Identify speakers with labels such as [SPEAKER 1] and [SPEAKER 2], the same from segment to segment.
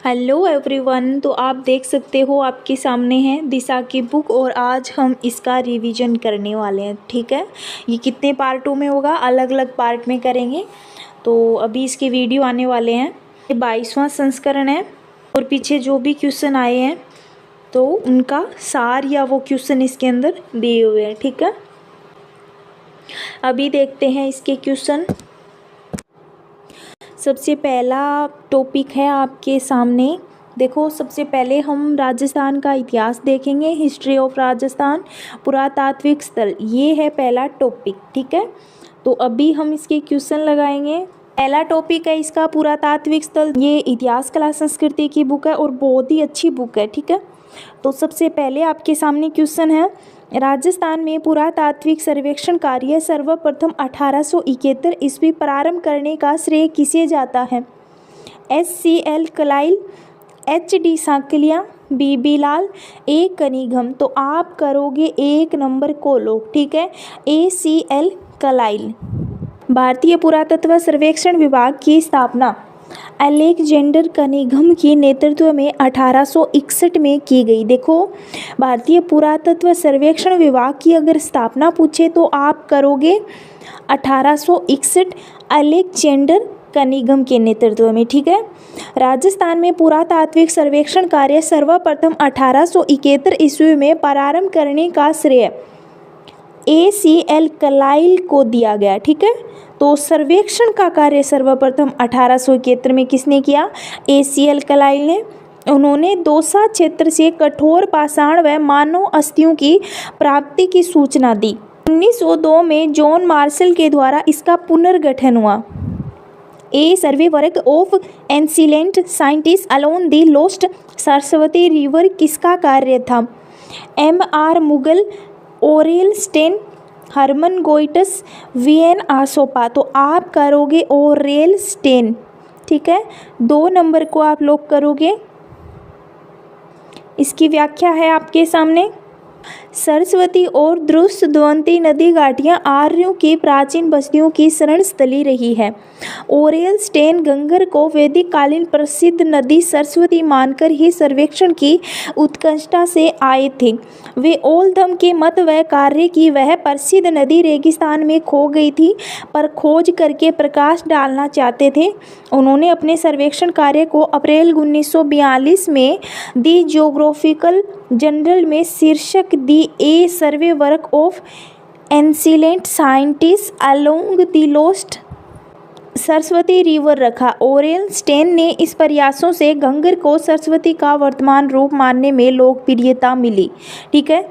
[SPEAKER 1] Hello everyone. तो आप देख सकते हो आपके सामने है दिशा की बुक और आज हम इसका रिवीजन करने वाले हैं। ठीक है, ये कितने पार्टों में होगा, अलग अलग पार्ट में करेंगे। तो अभी इसके वीडियो आने वाले हैं। ये 22वां संस्करण है और पीछे जो भी क्वेश्चन आए हैं तो उनका सार या वो क्वेश्चन इसके अंदर दिए हुए हैं। ठीक है, अभी देखते हैं इसके क्वेश्चन। सबसे पहला टॉपिक है आपके सामने। देखो, सबसे पहले हम राजस्थान का इतिहास देखेंगे। हिस्ट्री ऑफ राजस्थान, पुरातात्विक स्थल, ये है पहला टॉपिक। ठीक है, तो अभी हम इसके क्वेश्चन लगाएंगे। पहला टॉपिक है इसका पुरातात्विक स्थल। ये इतिहास कला संस्कृति की बुक है और बहुत ही अच्छी बुक है। ठीक है, तो सबसे पहले आपके सामने क्वेश्चन है, राजस्थान में पुरातात्विक सर्वेक्षण कार्य सर्वप्रथम 1871 ईस्वी प्रारंभ करने का श्रेय किसे जाता है? SCL कलाइल, HD Sankalia, BB Lal, A कनिघम। तो आप करोगे एक नंबर को लोग। ठीक है, ACL कलाइल। भारतीय पुरातत्व सर्वेक्षण विभाग की स्थापना अलेक्जेंडर कनिघम के नेतृत्व में 1861 में की गई। देखो, भारतीय पुरातत्व सर्वेक्षण विभाग की अगर स्थापना पूछे तो आप करोगे 1861 अलेक्जेंडर कनिघम के नेतृत्व में। ठीक है, राजस्थान में पुरातात्विक सर्वेक्षण कार्य सर्वप्रथम 1871 ईस्वी में प्रारंभ करने का श्रेय ACL कलाइल को दिया गया। ठीक है, तो सर्वेक्षण का कार्य सर्वप्रथम 1871 में किसने किया? ACL कलाइल ने। उन्होंने दौसा क्षेत्र से कठोर पाषाण व मानव अस्थियों की प्राप्ति की सूचना दी। 1902 में जॉन मार्शल के द्वारा इसका पुनर्गठन हुआ। A survey work of ancient scientist along the lost Saraswati river किसका कार्य था? MR Mughal, Aurel Stein, Hermann Goetz, VN Asopa. तो आप करोगे ओरेल स्टेन। ठीक है, 2 नंबर को आप लोग करोगे। इसकी व्याख्या है आपके सामने। सरस्वती और दृष्टद्वंती नदी घाटियाँ आर्यों की प्राचीन बस्तियों की शरण स्थली रही है। ओरेल स्टेन गंगर को वैदिक कालीन प्रसिद्ध नदी सरस्वती मानकर ही सर्वेक्षण की उत्कृष्टता से आए थे। वे ओल्धम के मत व कार्य की वह प्रसिद्ध नदी रेगिस्तान में खो गई थी पर खोज करके प्रकाश डालना चाहते थे। उन्होंने अपने सर्वेक्षण कार्य को अप्रैल 1942 में दी ज्योग्राफिकल जर्नल में शीर्षक the a survey work of ancient scientist along the lost Saraswati river रखा। ओरेल स्टेन ने इस प्रयासों से घंगर को सरस्वती का वर्तमान रूप मानने में लोकप्रियता मिली। ठीक है,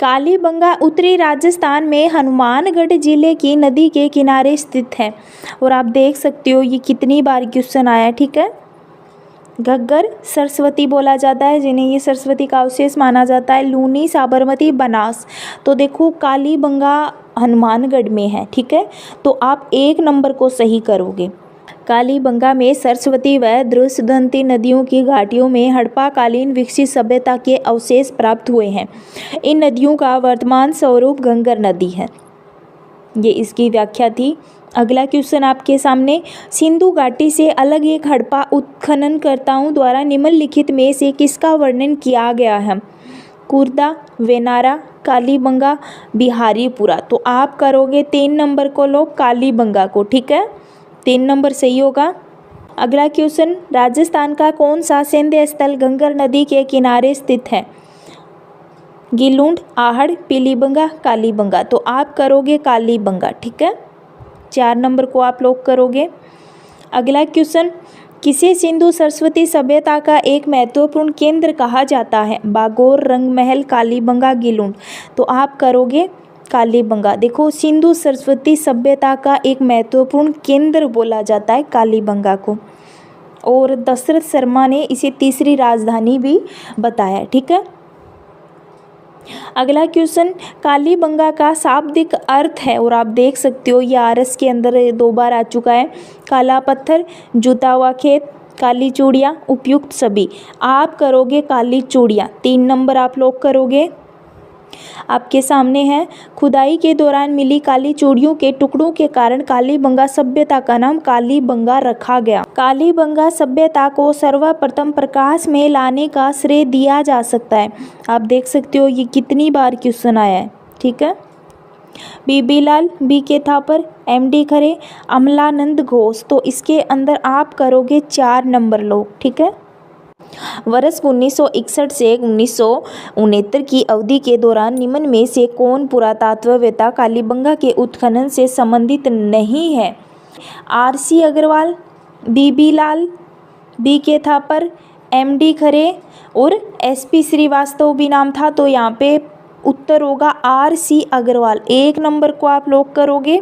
[SPEAKER 1] कालीबंगा उत्तरी राजस्थान में हनुमानगढ़ जिले की नदी के किनारे स्थित है और आप देख सकते हो ये कितनी बार क्वेश्चन आया। ठीक है, घग्गर सरस्वती बोला जाता है जिन्हें ये सरस्वती का अवशेष माना जाता है। लूनी, साबरमती, बनास। तो देखो, कालीबंगा हनुमानगढ़ में है। ठीक है, तो आप एक नंबर को सही करोगे। कालीबंगा में सरस्वती व दृष्टद्वंती नदियों की घाटियों में हड़प्पाकालीन विकसित सभ्यता के अवशेष प्राप्त हुए हैं। इन नदियों का वर्तमान स्वरूप घग्गर नदी है। ये इसकी व्याख्या थी। अगला क्वेश्चन आपके सामने, सिंधु घाटी से अलग एक हड़प्पा उत्खननकर्ताओं द्वारा निम्नलिखित में से किसका वर्णन किया गया है? कुर्दा, वेनारा, कालीबंगा, बिहारीपुरा। तो आप करोगे 3 नंबर को लोग, कालीबंगा को। ठीक है, 3 नंबर सही होगा। अगला क्वेश्चन, राजस्थान का कौन सा सैन्य स्थल घग्गर नदी के किनारे स्थित है? गिलूंड, आहड़, पीलीबंगा, कालीबंगा। तो आप करोगे कालीबंगा। ठीक है, 4 नंबर को आप लोग करोगे। अगला क्वेश्चन, किसे सिंधु सरस्वती सभ्यता का एक महत्वपूर्ण केंद्र कहा जाता है? बागोर, रंगमहल, कालीबंगा, गिलूंड। तो आप करोगे कालीबंगा। देखो, सिंधु सरस्वती सभ्यता का एक महत्वपूर्ण केंद्र बोला जाता है कालीबंगा को और दशरथ शर्मा ने इसे तीसरी राजधानी भी बताया। ठीक है, अगला क्वेश्चन, कालीबंगा का शाब्दिक अर्थ है और आप देख सकते हो ये आरएस के अंदर 2 बार आ चुका है। काला पत्थर, जुता हुआ खेत, काली चूड़ियाँ, उपयुक्त सभी। आप करोगे काली चूड़ियाँ। 3 नंबर आप लोग करोगे। आपके सामने है, खुदाई के दौरान मिली काली चूड़ियों के टुकड़ों के कारण कालीबंगा सभ्यता का नाम कालीबंगा रखा गया। कालीबंगा सभ्यता को सर्वप्रथम प्रकाश में लाने का श्रेय दिया जा सकता है। आप देख सकते हो ये कितनी बार क्वेश्चन आया है। ठीक है, बीबी लाल, बी के थापर, एमडी खरे, अमलानंद घोष। तो इसके अंदर आप करोगे 4 नंबर लोग। ठीक है, वर्ष 1961 से 1969 की अवधि के दौरान निम्न में से कौन पुरातत्ववेत्ता कालीबंगा के उत्खनन से संबंधित नहीं है? आरसी अग्रवाल, बीबी लाल, बी के थापर, एमडी खरे और एसपी श्रीवास्तव भी नाम था। तो यहाँ पे उत्तर होगा आरसी अग्रवाल। 1 नंबर को आप लोग करोगे।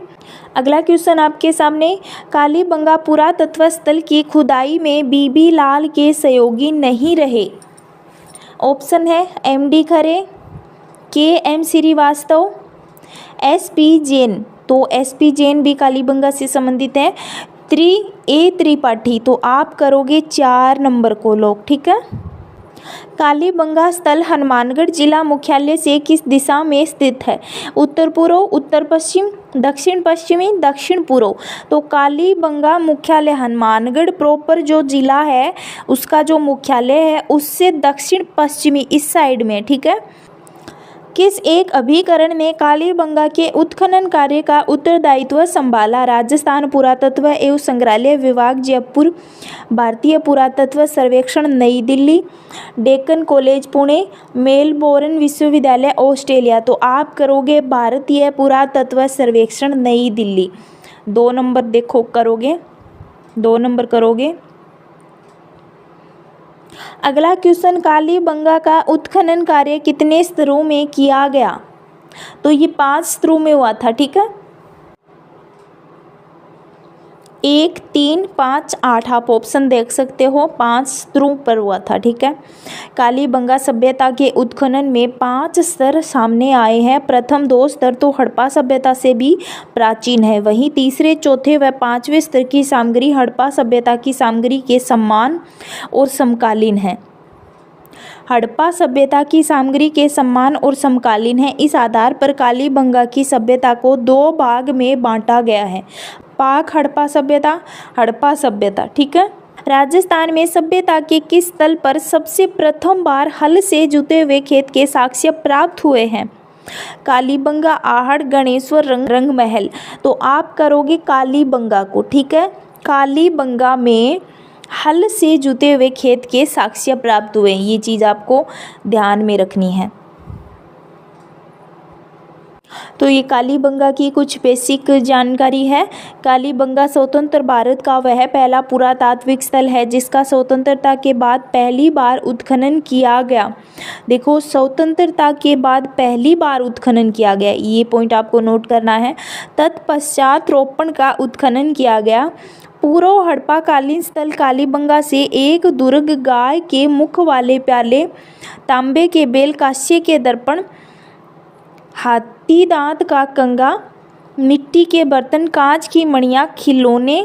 [SPEAKER 1] अगला क्वेश्चन आपके सामने, कालीबंगा पुरातत्व स्थल की खुदाई में बीबी लाल के सहयोगी नहीं रहे। ऑप्शन है एमडी खरे, के एम श्रीवास्तव, एसपी जैन। तो एसपी जैन भी कालीबंगा से संबंधित है। त्रिपाठी। तो आप करोगे 4 नंबर को लोग। ठीक है, कालीबंगा स्थल हनुमानगढ़ जिला मुख्यालय से किस दिशा में स्थित है? उत्तर पूर्व, उत्तर पश्चिम, दक्षिण पश्चिमी, दक्षिण पूर्व। तो कालीबंगा मुख्यालय हनुमानगढ़ प्रॉपर जो जिला है उसका जो मुख्यालय है उससे दक्षिण पश्चिमी इस साइड में। ठीक है, किस एक अभिकरण ने कालीबंगा के उत्खनन कार्य का उत्तरदायित्व संभाला? राजस्थान पुरातत्व एवं संग्रहालय विभाग जयपुर, भारतीय पुरातत्व सर्वेक्षण नई दिल्ली, डेक्कन कॉलेज पुणे, मेलबोर्न विश्वविद्यालय ऑस्ट्रेलिया। तो आप करोगे भारतीय पुरातत्व सर्वेक्षण नई दिल्ली। 2 नंबर देखो करोगे, 2 नंबर करोगे। अगला क्वेश्चन, कालीबंगा का उत्खनन कार्य कितने स्तरों में किया गया? तो ये 5 स्तरों में हुआ था। ठीक है, 1, 3, 5, 8 आप ऑप्शन देख सकते हो। 5 स्तरों पर हुआ था। ठीक है, कालीबंगा सभ्यता के उत्खनन में 5 स्तर सामने आए हैं। प्रथम 2 स्तर तो हड़प्पा सभ्यता से भी प्राचीन है, वहीं तीसरे, चौथे व 5वें स्तर की सामग्री हड़प्पा सभ्यता की सामग्री के समान और समकालीन है। हड़प्पा सभ्यता की सामग्री के समान और समकालीन है। इस आधार पर कालीबंगा की सभ्यता को 2 भाग में बांटा गया है, पाक हड़प्पा सभ्यता, हड़प्पा सभ्यता। ठीक है, राजस्थान में सभ्यता के किस स्थल पर सबसे प्रथम बार हल से जुते हुए खेत के साक्ष्य प्राप्त हुए हैं? कालीबंगा, आहड़, गणेश्वर, रंग महल। तो आप करोगे कालीबंगा को। ठीक है, कालीबंगा में हल से जुते हुए खेत के साक्ष्य प्राप्त हुए, ये चीज़ आपको ध्यान में रखनी है। तो ये कालीबंगा की कुछ बेसिक जानकारी है। कालीबंगा स्वतंत्र भारत का वह पहला पुरातात्विक स्थल है जिसका स्वतंत्रता के बाद पहली बार उत्खनन किया गया। देखो, स्वतंत्रता के बाद पहली बार उत्खनन किया गया, ये पॉइंट आपको नोट करना है। तत्पश्चात रोपण का उत्खनन किया गया। पूर्व हड़प्पा कालीन स्थल कालीबंगा से एक दुर्ग, गाय के मुख वाले प्याले, तांबे के बेल, कांस्य के दर्पण, हाथी दांत का कंगा, मिट्टी के बर्तन, कांच की मणियाँ, खिलौने,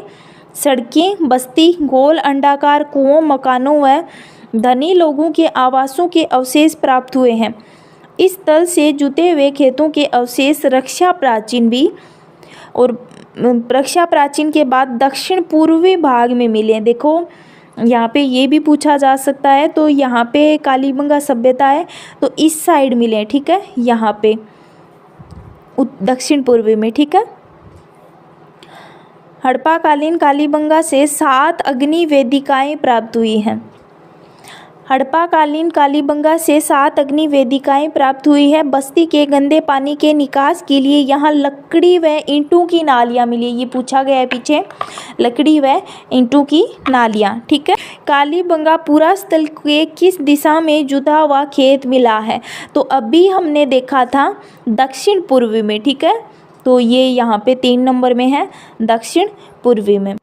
[SPEAKER 1] सड़कें, बस्ती, गोल अंडाकार कुओं, मकानों व धनी लोगों के आवासों के अवशेष प्राप्त हुए हैं। इस स्थल से जुते हुए खेतों के अवशेष रक्षा प्राचीन भी और रक्षा प्राचीन के बाद दक्षिण पूर्वी भाग में मिले। देखो, यहाँ पे ये भी पूछा जा सकता है। तो यहाँ पे कालीबंगा सभ्यता है तो इस साइड मिले। ठीक है, यहाँ पे दक्षिण पूर्वी में। ठीक है, हड़प्पा कालीन कालीबंगा से 7 अग्नि वेदिकाएं प्राप्त हुई हैं। हड़प्पा कालीन कालीबंगा से 7 अग्नि वेदिकाएं प्राप्त हुई है। बस्ती के गंदे पानी के निकास के लिए यहाँ लकड़ी व ईंटों की नालियाँ मिली, ये पूछा गया है पीछे, लकड़ी व ईंटों की नालियाँ। ठीक है, कालीबंगा पूरा स्थल के किस दिशा में जुता हुआ खेत मिला है? तो अभी हमने देखा था दक्षिण पूर्वी में। ठीक है, तो ये यहाँ पे 3 नंबर में है, दक्षिण पूर्वी में।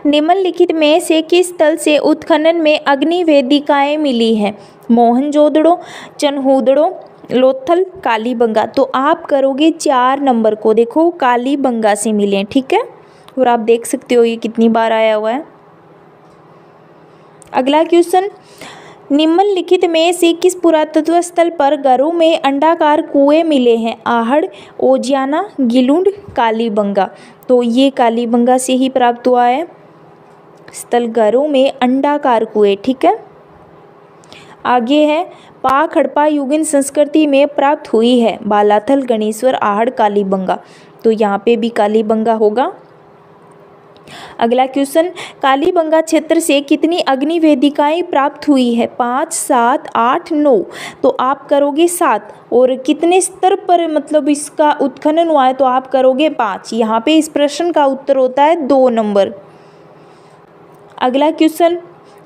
[SPEAKER 1] निम्नलिखित में से किस स्थल से उत्खनन में अग्नि वेदिकाएं मिली है? मोहनजोदड़ो, चनहूदड़ो, लोथल, कालीबंगा। तो आप करोगे 4 नंबर को। देखो, कालीबंगा से मिले। ठीक है, और आप देख सकते हो ये कितनी बार आया हुआ है। अगला क्वेश्चन, निम्नलिखित में से किस पुरातत्व स्थल पर घरों में अंडाकार कुएं मिले हैं? आहड़, ओजियाना, गिलुंड, कालीबंगा। तो ये कालीबंगा से ही प्राप्त हुआ है स्थल घरों में अंडाकार कुएं। ठीक है, आगे है पाक हड़प्पा युगीन संस्कृति में प्राप्त हुई है? बालाथल, गणेश्वर, आहड़, कालीबंगा। तो यहाँ पे भी कालीबंगा होगा। अगला क्वेश्चन, कालीबंगा क्षेत्र से कितनी अग्नि वेदिकाएं प्राप्त हुई है? 5, 7, 8, 9। तो आप करोगे 7। और कितने स्तर पर मतलब इसका उत्खनन हुआ है? तो आप करोगे 5। यहाँ पे इस प्रश्न का उत्तर होता है 2 नंबर। अगला क्वेश्चन,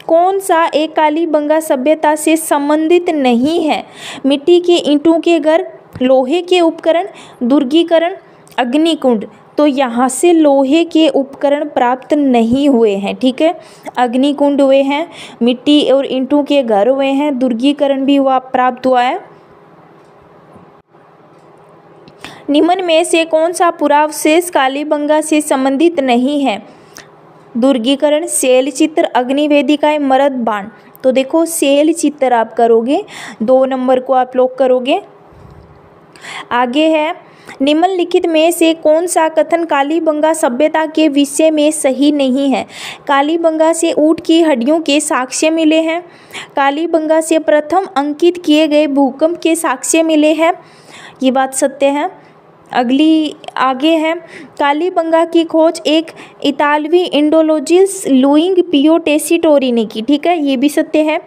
[SPEAKER 1] कौन सा एक कालीबंगा सभ्यता से संबंधित नहीं है? मिट्टी के ईंटों के घर, लोहे के उपकरण, दुर्गीकरण, अग्निकुंड। तो यहाँ से लोहे के उपकरण प्राप्त नहीं हुए हैं। ठीक है, अग्निकुंड हुए हैं, मिट्टी और ईंटों के घर हुए हैं, दुर्गीकरण भी हुआ प्राप्त हुआ है। निम्न में से कौन सा पुरावशेष कालीबंगा से संबंधित नहीं है? दुर्गीकरण, शैल चित्र, अग्नि वेदिकाएं, मरद बाण। तो देखो शैल चित्र आप करोगे, 2 नंबर को आप लोग करोगे। आगे है, निम्नलिखित में से कौन सा कथन कालीबंगा सभ्यता के विषय में सही नहीं है? कालीबंगा से ऊँट की हड्डियों के साक्ष्य मिले हैं, कालीबंगा से प्रथम अंकित किए गए भूकंप के साक्ष्य मिले हैं, ये बात सत्य है। अगली आगे है, कालीबंगा की खोज एक इतालवी इंडोलॉजिस्ट लुइंग पियो टेसिटोरी ने की। ठीक है, ये भी सत्य है।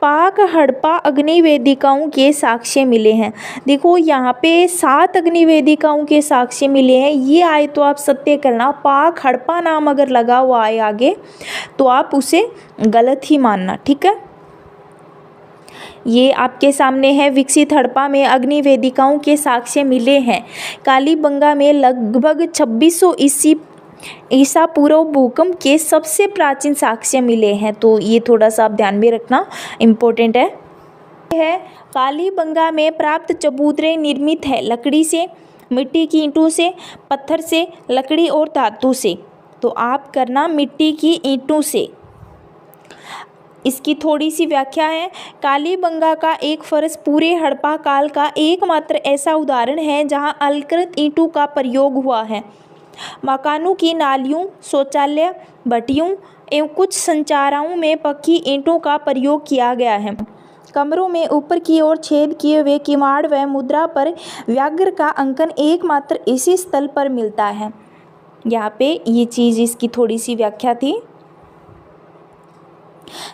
[SPEAKER 1] पाक हड़प्पा अग्नि वेदिकाओं के साक्ष्य मिले हैं। देखो यहाँ पे 7 अग्नि वेदिकाओं के साक्ष्य मिले हैं, ये आए तो आप सत्य करना। पाक हड़प्पा नाम अगर लगा हुआ आए आगे तो आप उसे गलत ही मानना। ठीक है, ये आपके सामने है, विकसित हड़प्पा में अग्नि वेदिकाओं के साक्ष्य मिले हैं। कालीबंगा में लगभग 2600 ईसा पूर्व भूकंप के सबसे प्राचीन साक्ष्य मिले हैं। तो ये थोड़ा सा आप ध्यान में रखना, इम्पोर्टेंट है। कालीबंगा में प्राप्त चबूतरे निर्मित है लकड़ी से, मिट्टी की ईंटों से, पत्थर से, लकड़ी और धातु से। तो आप करना मिट्टी की ईंटों से। इसकी थोड़ी सी व्याख्या है, कालीबंगा का एक फर्श पूरे हड़प्पा काल का एकमात्र ऐसा उदाहरण है जहां अलकृत ईंटों का प्रयोग हुआ है। मकानों की नालियों, शौचालय, भट्टियों एवं कुछ संरचनाओं में पक्की ईंटों का प्रयोग किया गया है। कमरों में ऊपर की ओर छेद किए हुए किवाड़ व मुद्रा पर व्याघ्र का अंकन एकमात्र इसी स्थल पर मिलता है। यहाँ पे ये चीज़, इसकी थोड़ी सी व्याख्या थी।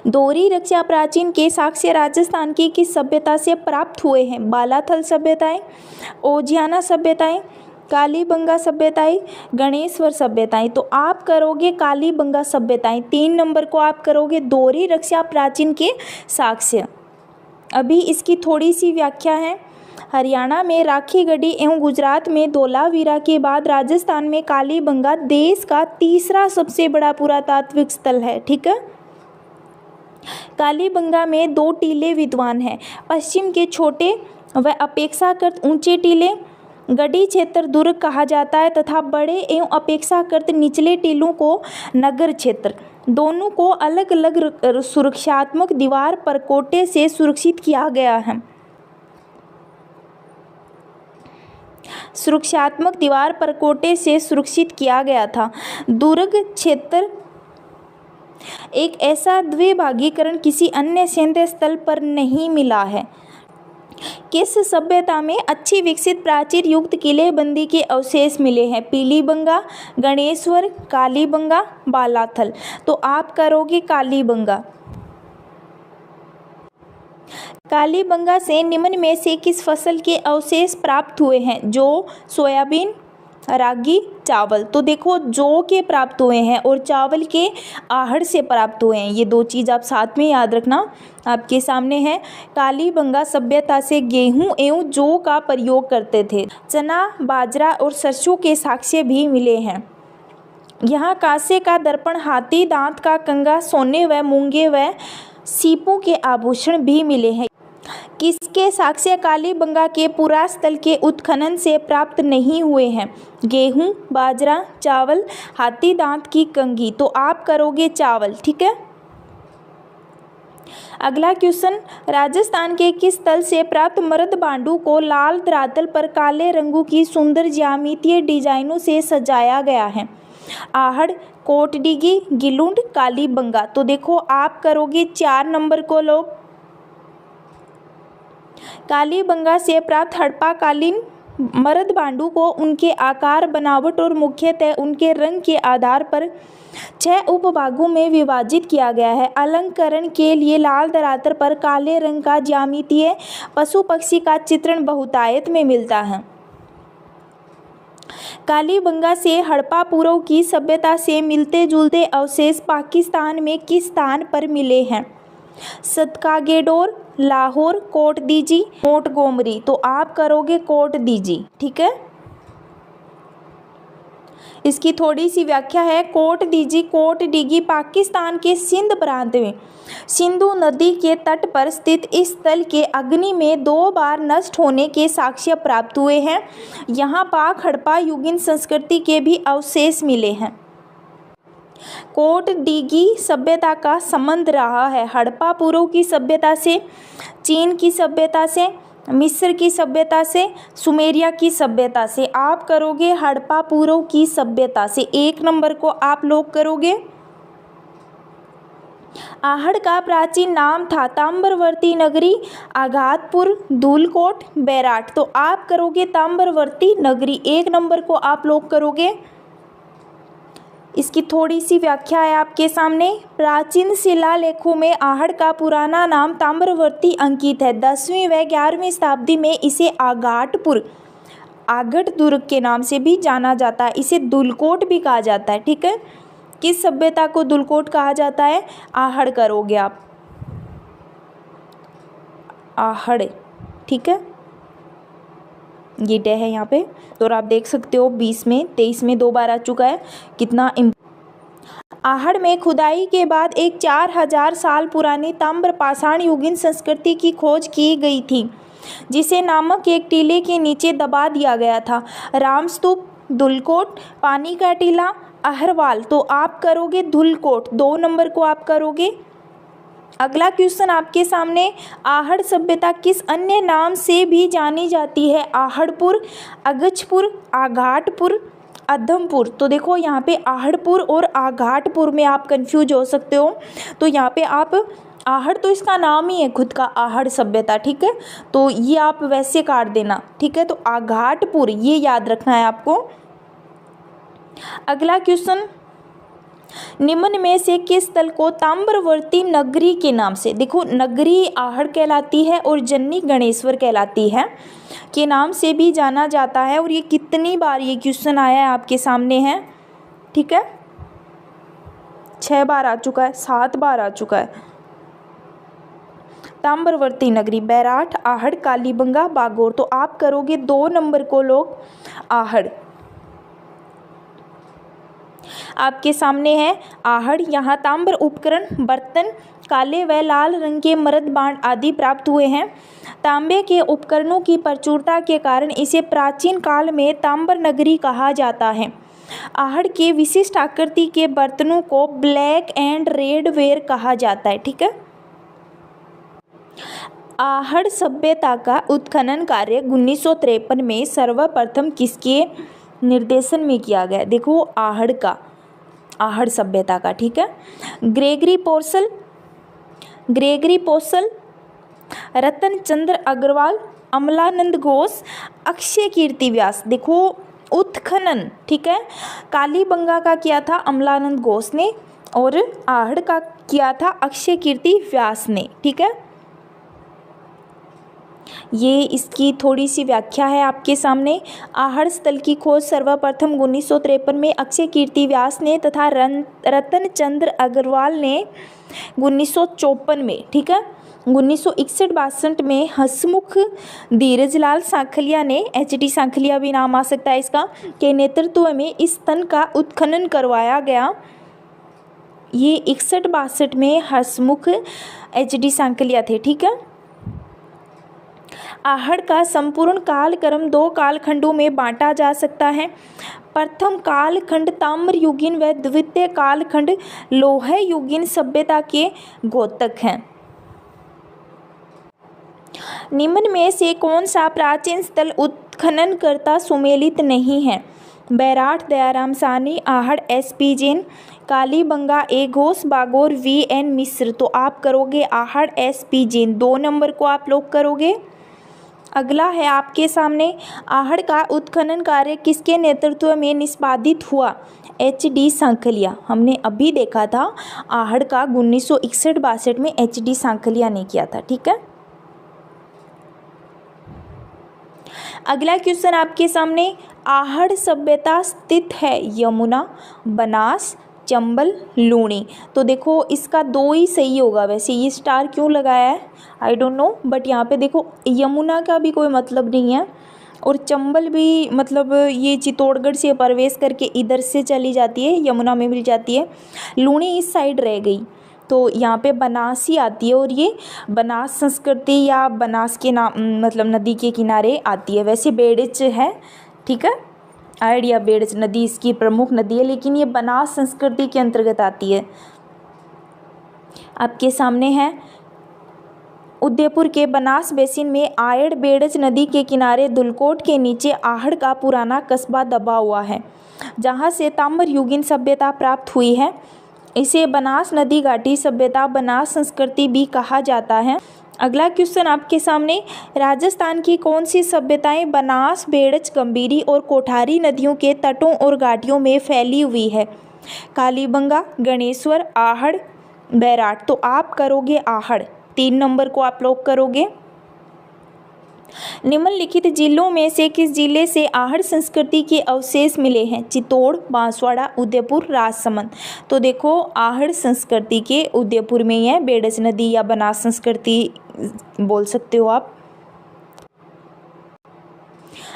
[SPEAKER 1] दोहरी रक्षा प्राचीन के साक्ष्य राजस्थान की किस सभ्यता से प्राप्त हुए हैं? बालाथल सभ्यताएं, ओजियाना सभ्यताएं, कालीबंगा सभ्यताएं, गणेश्वर सभ्यताएं। तो आप करोगे कालीबंगा सभ्यताएं। 3 नंबर को आप करोगे दोहरी रक्षा प्राचीन के साक्ष्य। अभी इसकी थोड़ी सी व्याख्या है, हरियाणा में राखीगढ़ी एवं गुजरात में धोलावीरा के बाद राजस्थान में कालीबंगा देश का तीसरा सबसे बड़ा पुरातात्विक स्थल है। ठीक है, कालीबंगा में 2 टीले विद्वान हैं। पश्चिम के छोटे व अपेक्षाकृत ऊंचे टीले गढ़ी क्षेत्र दुर्ग कहा जाता है तथा बड़े एवं अपेक्षाकृत निचले टीलों को नगर क्षेत्र। दोनों को अलग अलग सुरक्षात्मक दीवार परकोटे से सुरक्षित किया गया है। सुरक्षात्मक दीवार परकोटे से सुरक्षित किया गया था। दुर्ग क्षेत्र एक ऐसा द्विभागीकरण किसी अन्य सैन्य स्थल पर नहीं मिला है। किस सभ्यता में अच्छी विकसित प्राचीर युक्त किलेबंदी के अवशेष मिले हैं? पीलीबंगा, गणेश्वर, कालीबंगा, बालाथल। तो आप करोगे कालीबंगा। कालीबंगा से निम्न में से किस फसल के अवशेष प्राप्त हुए हैं? जौ, सोयाबीन, रागी, चावल। तो देखो जौ के प्राप्त हुए हैं और चावल के आहड़ से प्राप्त हुए हैं। ये 2 चीज़ आप साथ में याद रखना। आपके सामने है, कालीबंगा सभ्यता से गेहूं एवं जौ का प्रयोग करते थे। चना, बाजरा और सरसों के साक्ष्य भी मिले हैं। यहाँ कांसे का दर्पण, हाथी दांत का कंगा, सोने व मूंगे व सीपों के आभूषण भी मिले हैं। किसके साक्ष्य कालीबंगा के पुरास्थल के उत्खनन से प्राप्त नहीं हुए हैं? गेहूं, बाजरा, चावल, हाथी दांत की कंघी। तो आप करोगे चावल। ठीक है, अगला क्वेश्चन, राजस्थान के किस तल से प्राप्त मृद बांडू को लाल धरातल पर काले रंगों की सुंदर ज्यामितीय डिजाइनों से सजाया गया है? आहड़, कोटडीगी, गिलुंड, कालीबंगा। तो देखो आप करोगे 4 नंबर को लोग। कालीबंगा से प्राप्त हड़प्पाकालीन मृद बांडू को उनके आकार, बनावट और मुख्यतः उनके रंग के आधार पर 6 उपभागों में विभाजित किया गया है। अलंकरण के लिए लाल धरातल पर काले रंग का ज्यामितीय पशु पक्षी का चित्रण बहुतायत में मिलता है। कालीबंगा से हड़प्पा पूर्व की सभ्यता से मिलते जुलते अवशेष पाकिस्तान में किस स्थान पर मिले हैं? सतकागेडोर, लाहौर, कोटदीजी, मोंटगोमरी। तो आप करोगे कोटदीजी। ठीक है, इसकी थोड़ी सी व्याख्या है। कोटदीजी, कोटडीगी पाकिस्तान के सिंध प्रांत में सिंधु नदी के तट पर स्थित इस स्थल के अग्नि में 2 बार नष्ट होने के साक्ष्य प्राप्त हुए हैं। यहाँ पाक हड़प्पा युगीन संस्कृति के भी अवशेष मिले हैं। कोटडीगी सभ्यता का संबंध रहा है हड़प्पा पूर्व की सभ्यता से, चीन की सभ्यता से, मिस्र की सभ्यता से, सुमेरिया की सभ्यता से। आप करोगे हड़प्पा पूर्व की सभ्यता से। 1 नंबर को आप लोग करोगे। आहड़ का प्राचीन नाम था ताम्रवर्ती नगरी, आघातपुर, धूलकोट, बैराट। तो आप करोगे ताम्रवर्ती नगरी। 1 नंबर को आप लोग करोगे। इसकी थोड़ी सी व्याख्या है आपके सामने। प्राचीन शिलालेखों में आहड़ का पुराना नाम ताम्रवर्ती अंकित है। 10वीं व 11वीं शताब्दी में इसे आघाटपुर, आगट दुर्ग के नाम से भी जाना जाता है। इसे धूलकोट भी कहा जाता है। ठीक है, किस सभ्यता को धूलकोट कहा जाता है? आहड़ करोगे आप, आहड़। ठीक है, ये डे है यहाँ पे। तो आप देख सकते हो 20 में 23 में 2 बार आ चुका है। कितना आहड़ में खुदाई के बाद एक 4000 साल पुरानी ताम्र पाषाण युगीन संस्कृति की खोज की गई थी, जिसे नामक एक टीले के नीचे दबा दिया गया था। रामस्तूप, धूलकोट, पानी का टीला, अहरवाल। तो आप करोगे धूलकोट। 2 नंबर को आप करोगे। अगला क्वेश्चन आपके सामने, आहड़ सभ्यता किस अन्य नाम से भी जानी जाती है? आहड़पुर, अगछपुर, आघाटपुर, अधमपुर। तो देखो यहाँ पे आहड़पुर और आघाटपुर में आप कंफ्यूज हो सकते हो। तो यहाँ पे आप आहड़ तो इसका नाम ही है खुद का, आहड़ सभ्यता। ठीक है, तो ये आप वैसे काट देना। ठीक है, तो आघाटपुर ये याद रखना है आपको। अगला क्वेश्चन, निम्न में से किस स्थल को ताम्रवर्ती नगरी के नाम से, देखो नगरी आहड़ कहलाती है और जन्नी गणेश्वर कहलाती है, के नाम से भी जाना जाता है? और ये कितनी बार ये क्वेश्चन आया है आपके सामने है? ठीक है, 6 बार आ चुका है, 7 बार आ चुका है। ताम्रवर्ती नगरी, बैराठ, आहड़, कालीबंगा, बागोर। तो आप करोगे 2 नंबर को लोग, आहड़। आपके सामने है आहड़। यहाँ ताम्र उपकरण, बर्तन, काले व लाल रंग के मृद बांड आदि प्राप्त हुए हैं। तांबे के उपकरणों की प्रचुरता के कारण इसे प्राचीन काल में ताम्र नगरी कहा जाता है। आहड़ के विशिष्ट आकृति के बर्तनों को ब्लैक एंड रेड वेयर कहा जाता है। ठीक है, आहड़ सभ्यता का उत्खनन कार्य 1953 में सर्वप्रथम किसके निर्देशन में किया गया? देखो आहड़ का, आहड़ सभ्यता का। ठीक है, ग्रेगरी पोसल, रतन चंद्र अग्रवाल, अमलानंद घोष, अक्षय कीर्ति व्यास। देखो उत्खनन, ठीक है, कालीबंगा का किया था अमलानंद घोष ने और आहड़ का किया था अक्षय कीर्ति व्यास ने। ठीक है, ये इसकी थोड़ी सी व्याख्या है आपके सामने। आहड़ स्थल की खोज सर्वप्रथम 1953 में अक्षय कीर्ति व्यास ने तथा रतन चंद्र अग्रवाल ने 1954 में। ठीक है, 1961-62 में हसमुख धीरजलाल सांखलिया ने, एच.डी. सांखलिया भी नाम आ सकता है इसका, के नेतृत्व में इस स्थल का उत्खनन करवाया गया। ये 61-62 में हसमुख एच.डी. सांखलिया थे। ठीक है, आहड़ का संपूर्ण कालक्रम 2 कालखंडों में बांटा जा सकता है। प्रथम कालखंड ताम्र युगीन व द्वितीय कालखंड लोह युगीन सभ्यता के द्योतक हैं। निम्न में से कौन सा प्राचीन स्थल उत्खननकर्ता सुमेलित नहीं है? बैराठ दयाराम साहनी, आहड़ एस.पी. जैन, कालीबंगा ए घोष, बागोर वी.एन. मिश्र। तो आप करोगे आहड़ एस.पी. जैन, 2 नंबर को आप लोग करोगे। अगला है आपके सामने, आहड़ का उत्खनन कार्य किसके नेतृत्व में निष्पादित हुआ? एच.डी. सांखलिया। हमने अभी देखा था आहड़ का 1961-62 में एच.डी. सांखलिया ने किया था। ठीक है। अगला क्वेश्चन आपके सामने, आहड़ सभ्यता स्थित है यमुना, बनास, चंबल, लूणी। तो देखो इसका 2 ही सही होगा। वैसे ये स्टार क्यों लगाया है आई डोंट नो, बट यहाँ पे देखो यमुना का भी कोई मतलब नहीं है और चंबल भी मतलब ये चित्तौड़गढ़ से प्रवेश करके इधर से चली जाती है, यमुना में मिल जाती है। लूणी इस साइड रह गई तो यहाँ पे बनास ही आती है और ये बनास संस्कृति या बनास के नाम मतलब नदी के किनारे आती है। वैसे बेड़च है, ठीक है, आइडिया बेड़च नदी इसकी प्रमुख नदी है, लेकिन ये बनास संस्कृति के अंतर्गत आती है। आपके सामने है उदयपुर के बनास बेसिन में आयड़ बेड़च नदी के किनारे दुलकोट के नीचे आहड़ का पुराना कस्बा दबा हुआ है, जहाँ से ताम्रयुगीन सभ्यता प्राप्त हुई है। इसे बनास नदी घाटी सभ्यता, बनास संस्कृति भी कहा जाता है। अगला क्वेश्चन आपके सामने, राजस्थान की कौन सी सभ्यताएं बनास, बेड़च, गंभीरी और कोठारी नदियों के तटों और घाटियों में फैली हुई है? कालीबंगा, गणेश्वर, आहड़, बैराठ। तो आप करोगे आहड़, 3 नंबर को आप लोग करोगे। निम्नलिखित जिलों में से किस जिले से आहड़ संस्कृति के अवशेष मिले हैं? चित्तौड़, बांसवाड़ा, उदयपुर, राजसमंद। तो देखो आहड़ संस्कृति के उदयपुर में है, बेड़च नदी या बनास संस्कृति बोल सकते हो आप।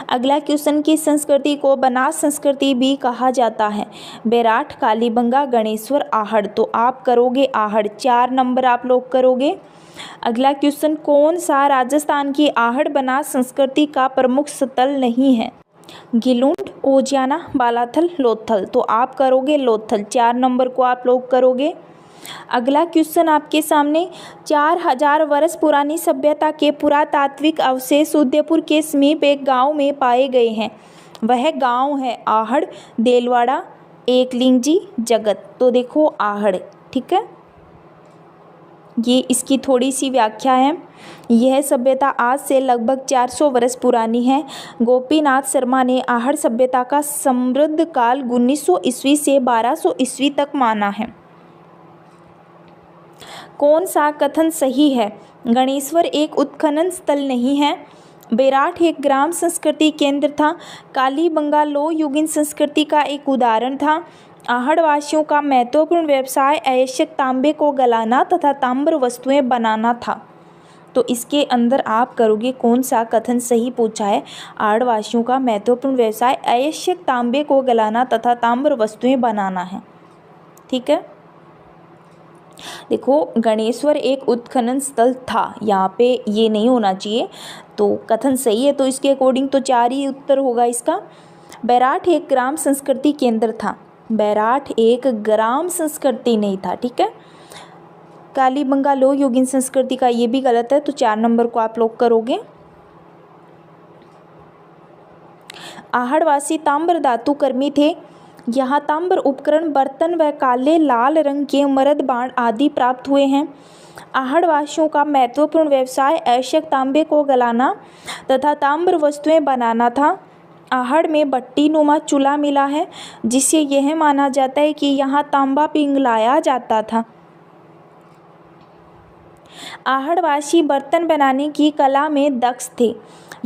[SPEAKER 1] अगला क्वेश्चन, की संस्कृति को बनास संस्कृति भी कहा जाता है? बैराठ, कालीबंगा, गणेश्वर, आहड़। तो आप करोगे आहड़, 4 नंबर आप लोग करोगे। अगला क्वेश्चन, कौन सा राजस्थान की आहड़ बनास संस्कृति का प्रमुख स्थल नहीं है? गिलूंड, ओजियाना, बालाथल, लोथल। तो आप करोगे लोथल, 4 नंबर को आप लोग करोगे। अगला क्वेश्चन आपके सामने, 4000 वर्ष पुरानी सभ्यता के पुरातात्विक अवशेष उदयपुर के समीप एक गांव में पाए गए हैं। वह गांव है आहड़, देलवाड़ा, एकलिंगजी, जगत। तो देखो आहड़, ठीक है, ये इसकी थोड़ी सी व्याख्या है। यह सभ्यता आज से लगभग 400 वर्ष पुरानी है। गोपीनाथ शर्मा ने आहड़ सभ्यता का समृद्ध काल 1900 ईस्वी से 1200 ईस्वी तक माना है। कौन सा कथन सही है? गणेश्वर एक उत्खनन स्थल नहीं है। बैराठ एक ग्राम संस्कृति केंद्र था। कालीबंगा लो युगीन संस्कृति का एक उदाहरण था। आहड़ वासियों का महत्वपूर्ण व्यवसाय आवश्यक तांबे को गलाना तथा ताम्र वस्तुएं बनाना था। तो इसके अंदर आप करोगे कौन सा कथन सही पूछा है? आहड़ वासियों का महत्वपूर्ण व्यवसाय आवश्यक तांबे को गलाना तथा ताम्र वस्तुएं बनाना है। ठीक है, देखो गणेश्वर एक उत्खनन स्थल था, यहाँ पे ये नहीं होना चाहिए, तो कथन सही है, तो इसके अकॉर्डिंग तो 4 ही उत्तर होगा इसका। बैराठ एक ग्राम संस्कृति केंद्र था। बैराठ एक ग्राम संस्कृति नहीं था। ठीक है, कालीबंगा लो युगीन संस्कृति का ये भी गलत है, तो 4 नंबर को आप लोग करोगे। आहड़वासी ताम्र धातु कर्मी थे। यहाँ ताम्र उपकरण, बर्तन व काले लाल रंग के मरद बाण आदि प्राप्त हुए हैं। आहड़वासियों का महत्वपूर्ण व्यवसाय आवश्यक तांबे को गलाना तथा ताम्र वस्तुएं बनाना था। आहड़ में भट्टी नुमा चूल्हा मिला है, जिससे यह माना जाता है कि यहाँ तांबा पिघलाया जाता था। आहड़वासी बर्तन बनाने की कला में दक्ष थे।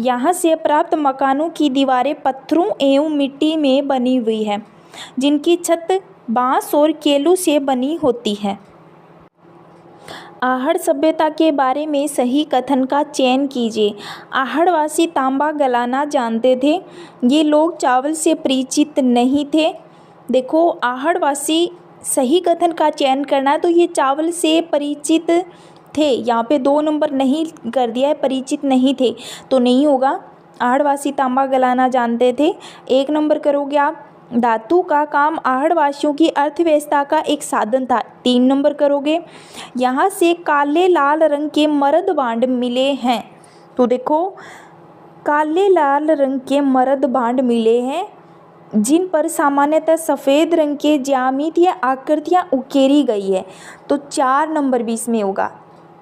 [SPEAKER 1] यहाँ से प्राप्त मकानों की दीवारें पत्थरों एवं मिट्टी में बनी हुई है, जिनकी छत बांस और केलू से बनी होती है। आहड़ सभ्यता के बारे में सही कथन का चयन कीजिए। आहड़वासी तांबा गलाना जानते थे। ये लोग चावल से परिचित नहीं थे। देखो आहड़वासी, सही कथन का चयन करना है तो ये चावल से परिचित थे। यहाँ पे 2 नंबर नहीं कर दिया है, परिचित नहीं थे तो नहीं होगा। आहड़वासी तांबा गलाना जानते थे, 1 नंबर करोगे आप। धातु का काम आहड़वासियों की अर्थव्यवस्था का एक साधन था, 3 नंबर करोगे। यहाँ से काले लाल रंग के मर्द बांड मिले हैं, तो देखो काले लाल रंग के मर्द भांड मिले हैं जिन पर सामान्यतः सफ़ेद रंग के ज्यामिति या आकृतियाँ उकेरी गई है। तो 4 नंबर भी इसमें होगा।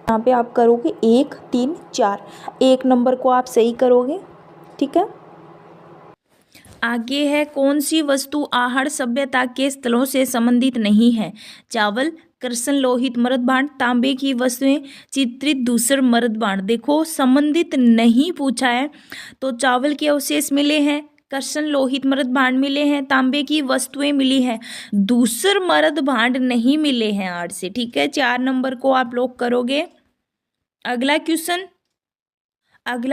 [SPEAKER 1] यहाँ पे आप करोगे 1 3 4, 1 नंबर को आप सही करोगे। ठीक है, आगे है कौन सी वस्तु आहड़ सभ्यता के स्थलों से संबंधित नहीं है? चावल, कृष्ण लोहित मर्द भांड, तांबे की वस्तुएं, चित्रित दूसर मर्द भांड। देखो संबंधित नहीं पूछा है तो चावल के अवशेष मिले हैं, कृष्ण लोहित मर्द भांड मिले हैं, तांबे की वस्तुएं मिली हैं, दूसर मर्द भांड नहीं मिले हैं आड़ से। ठीक है, 4 नंबर को आप लोग करोगे। अगला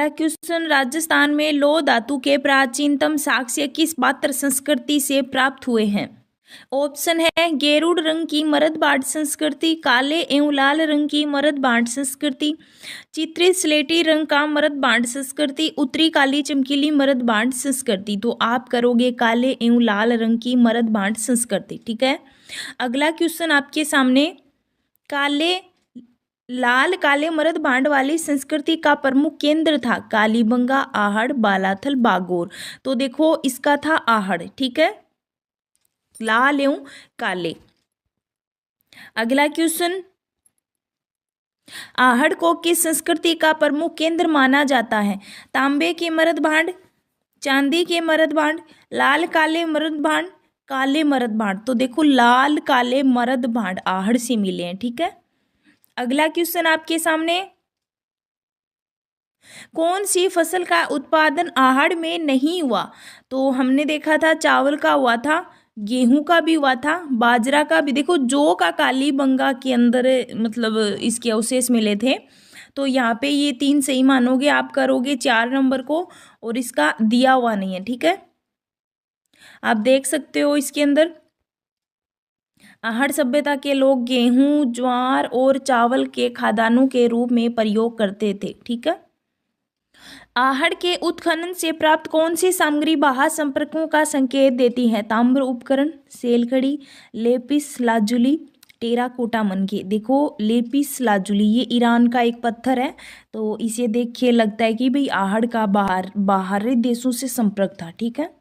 [SPEAKER 1] क्वेश्चन राजस्थान में लौह धातु के प्राचीनतम साक्ष्य किस पात्र संस्कृति से प्राप्त हुए हैं? ऑप्शन है गेरुड़ रंग की मर्द भांड संस्कृति, काले एवं लाल रंग की मर्द भांड संस्कृति, चित्रित स्लेटी रंग का मर्द भांड संस्कृति, उत्तरी काली चमकीली मर्द भांड संस्कृति। तो आप करोगे काले एवं लाल रंग की मर्द भांड संस्कृति। ठीक है, अगला क्वेश्चन आपके सामने काले मर्द भांड वाली संस्कृति का प्रमुख केंद्र था कालीबंगा, आहड़, बालाथल, बागोर। तो देखो इसका था आहड़। ठीक है, लाल एवं काले। अगला क्वेश्चन, आहड़ को किस संस्कृति का प्रमुख केंद्र माना जाता है? तांबे के मर्द भांड, चांदी के मर्द भांड, लाल काले मर्द भांड, काले मर्द भांड। तो देखो लाल काले मर्द भांड आहड़ से मिले हैं। ठीक है, अगला क्वेश्चन आपके सामने, कौन सी फसल का उत्पादन आहड़ में नहीं हुआ? तो हमने देखा था चावल का हुआ था, गेहूं का भी हुआ था, बाजरा का भी। देखो जौ का कालीबंगा के अंदर मतलब इसके अवशेष मिले थे। तो यहाँ पे ये 3 सही मानोगे, आप करोगे 4 नंबर को, और इसका दिया हुआ नहीं है। ठीक है, आप देख सकते हो इसके अंदर आहड़ सभ्यता के लोग गेहूं, ज्वार और चावल के खाद्यान्नों के रूप में प्रयोग करते थे। ठीक है, आहड़ के उत्खनन से प्राप्त कौन सी सामग्री बाह्य संपर्कों का संकेत देती है? ताम्र उपकरण, सेलखड़ी, लेपिस लाजुली, टेराकोटा मनके। देखो लेपिस लाजुली ये ईरान का एक पत्थर है, तो इसे देख के लगता है कि भाई आहड़ का बाहरी देशों से संपर्क था। ठीक है,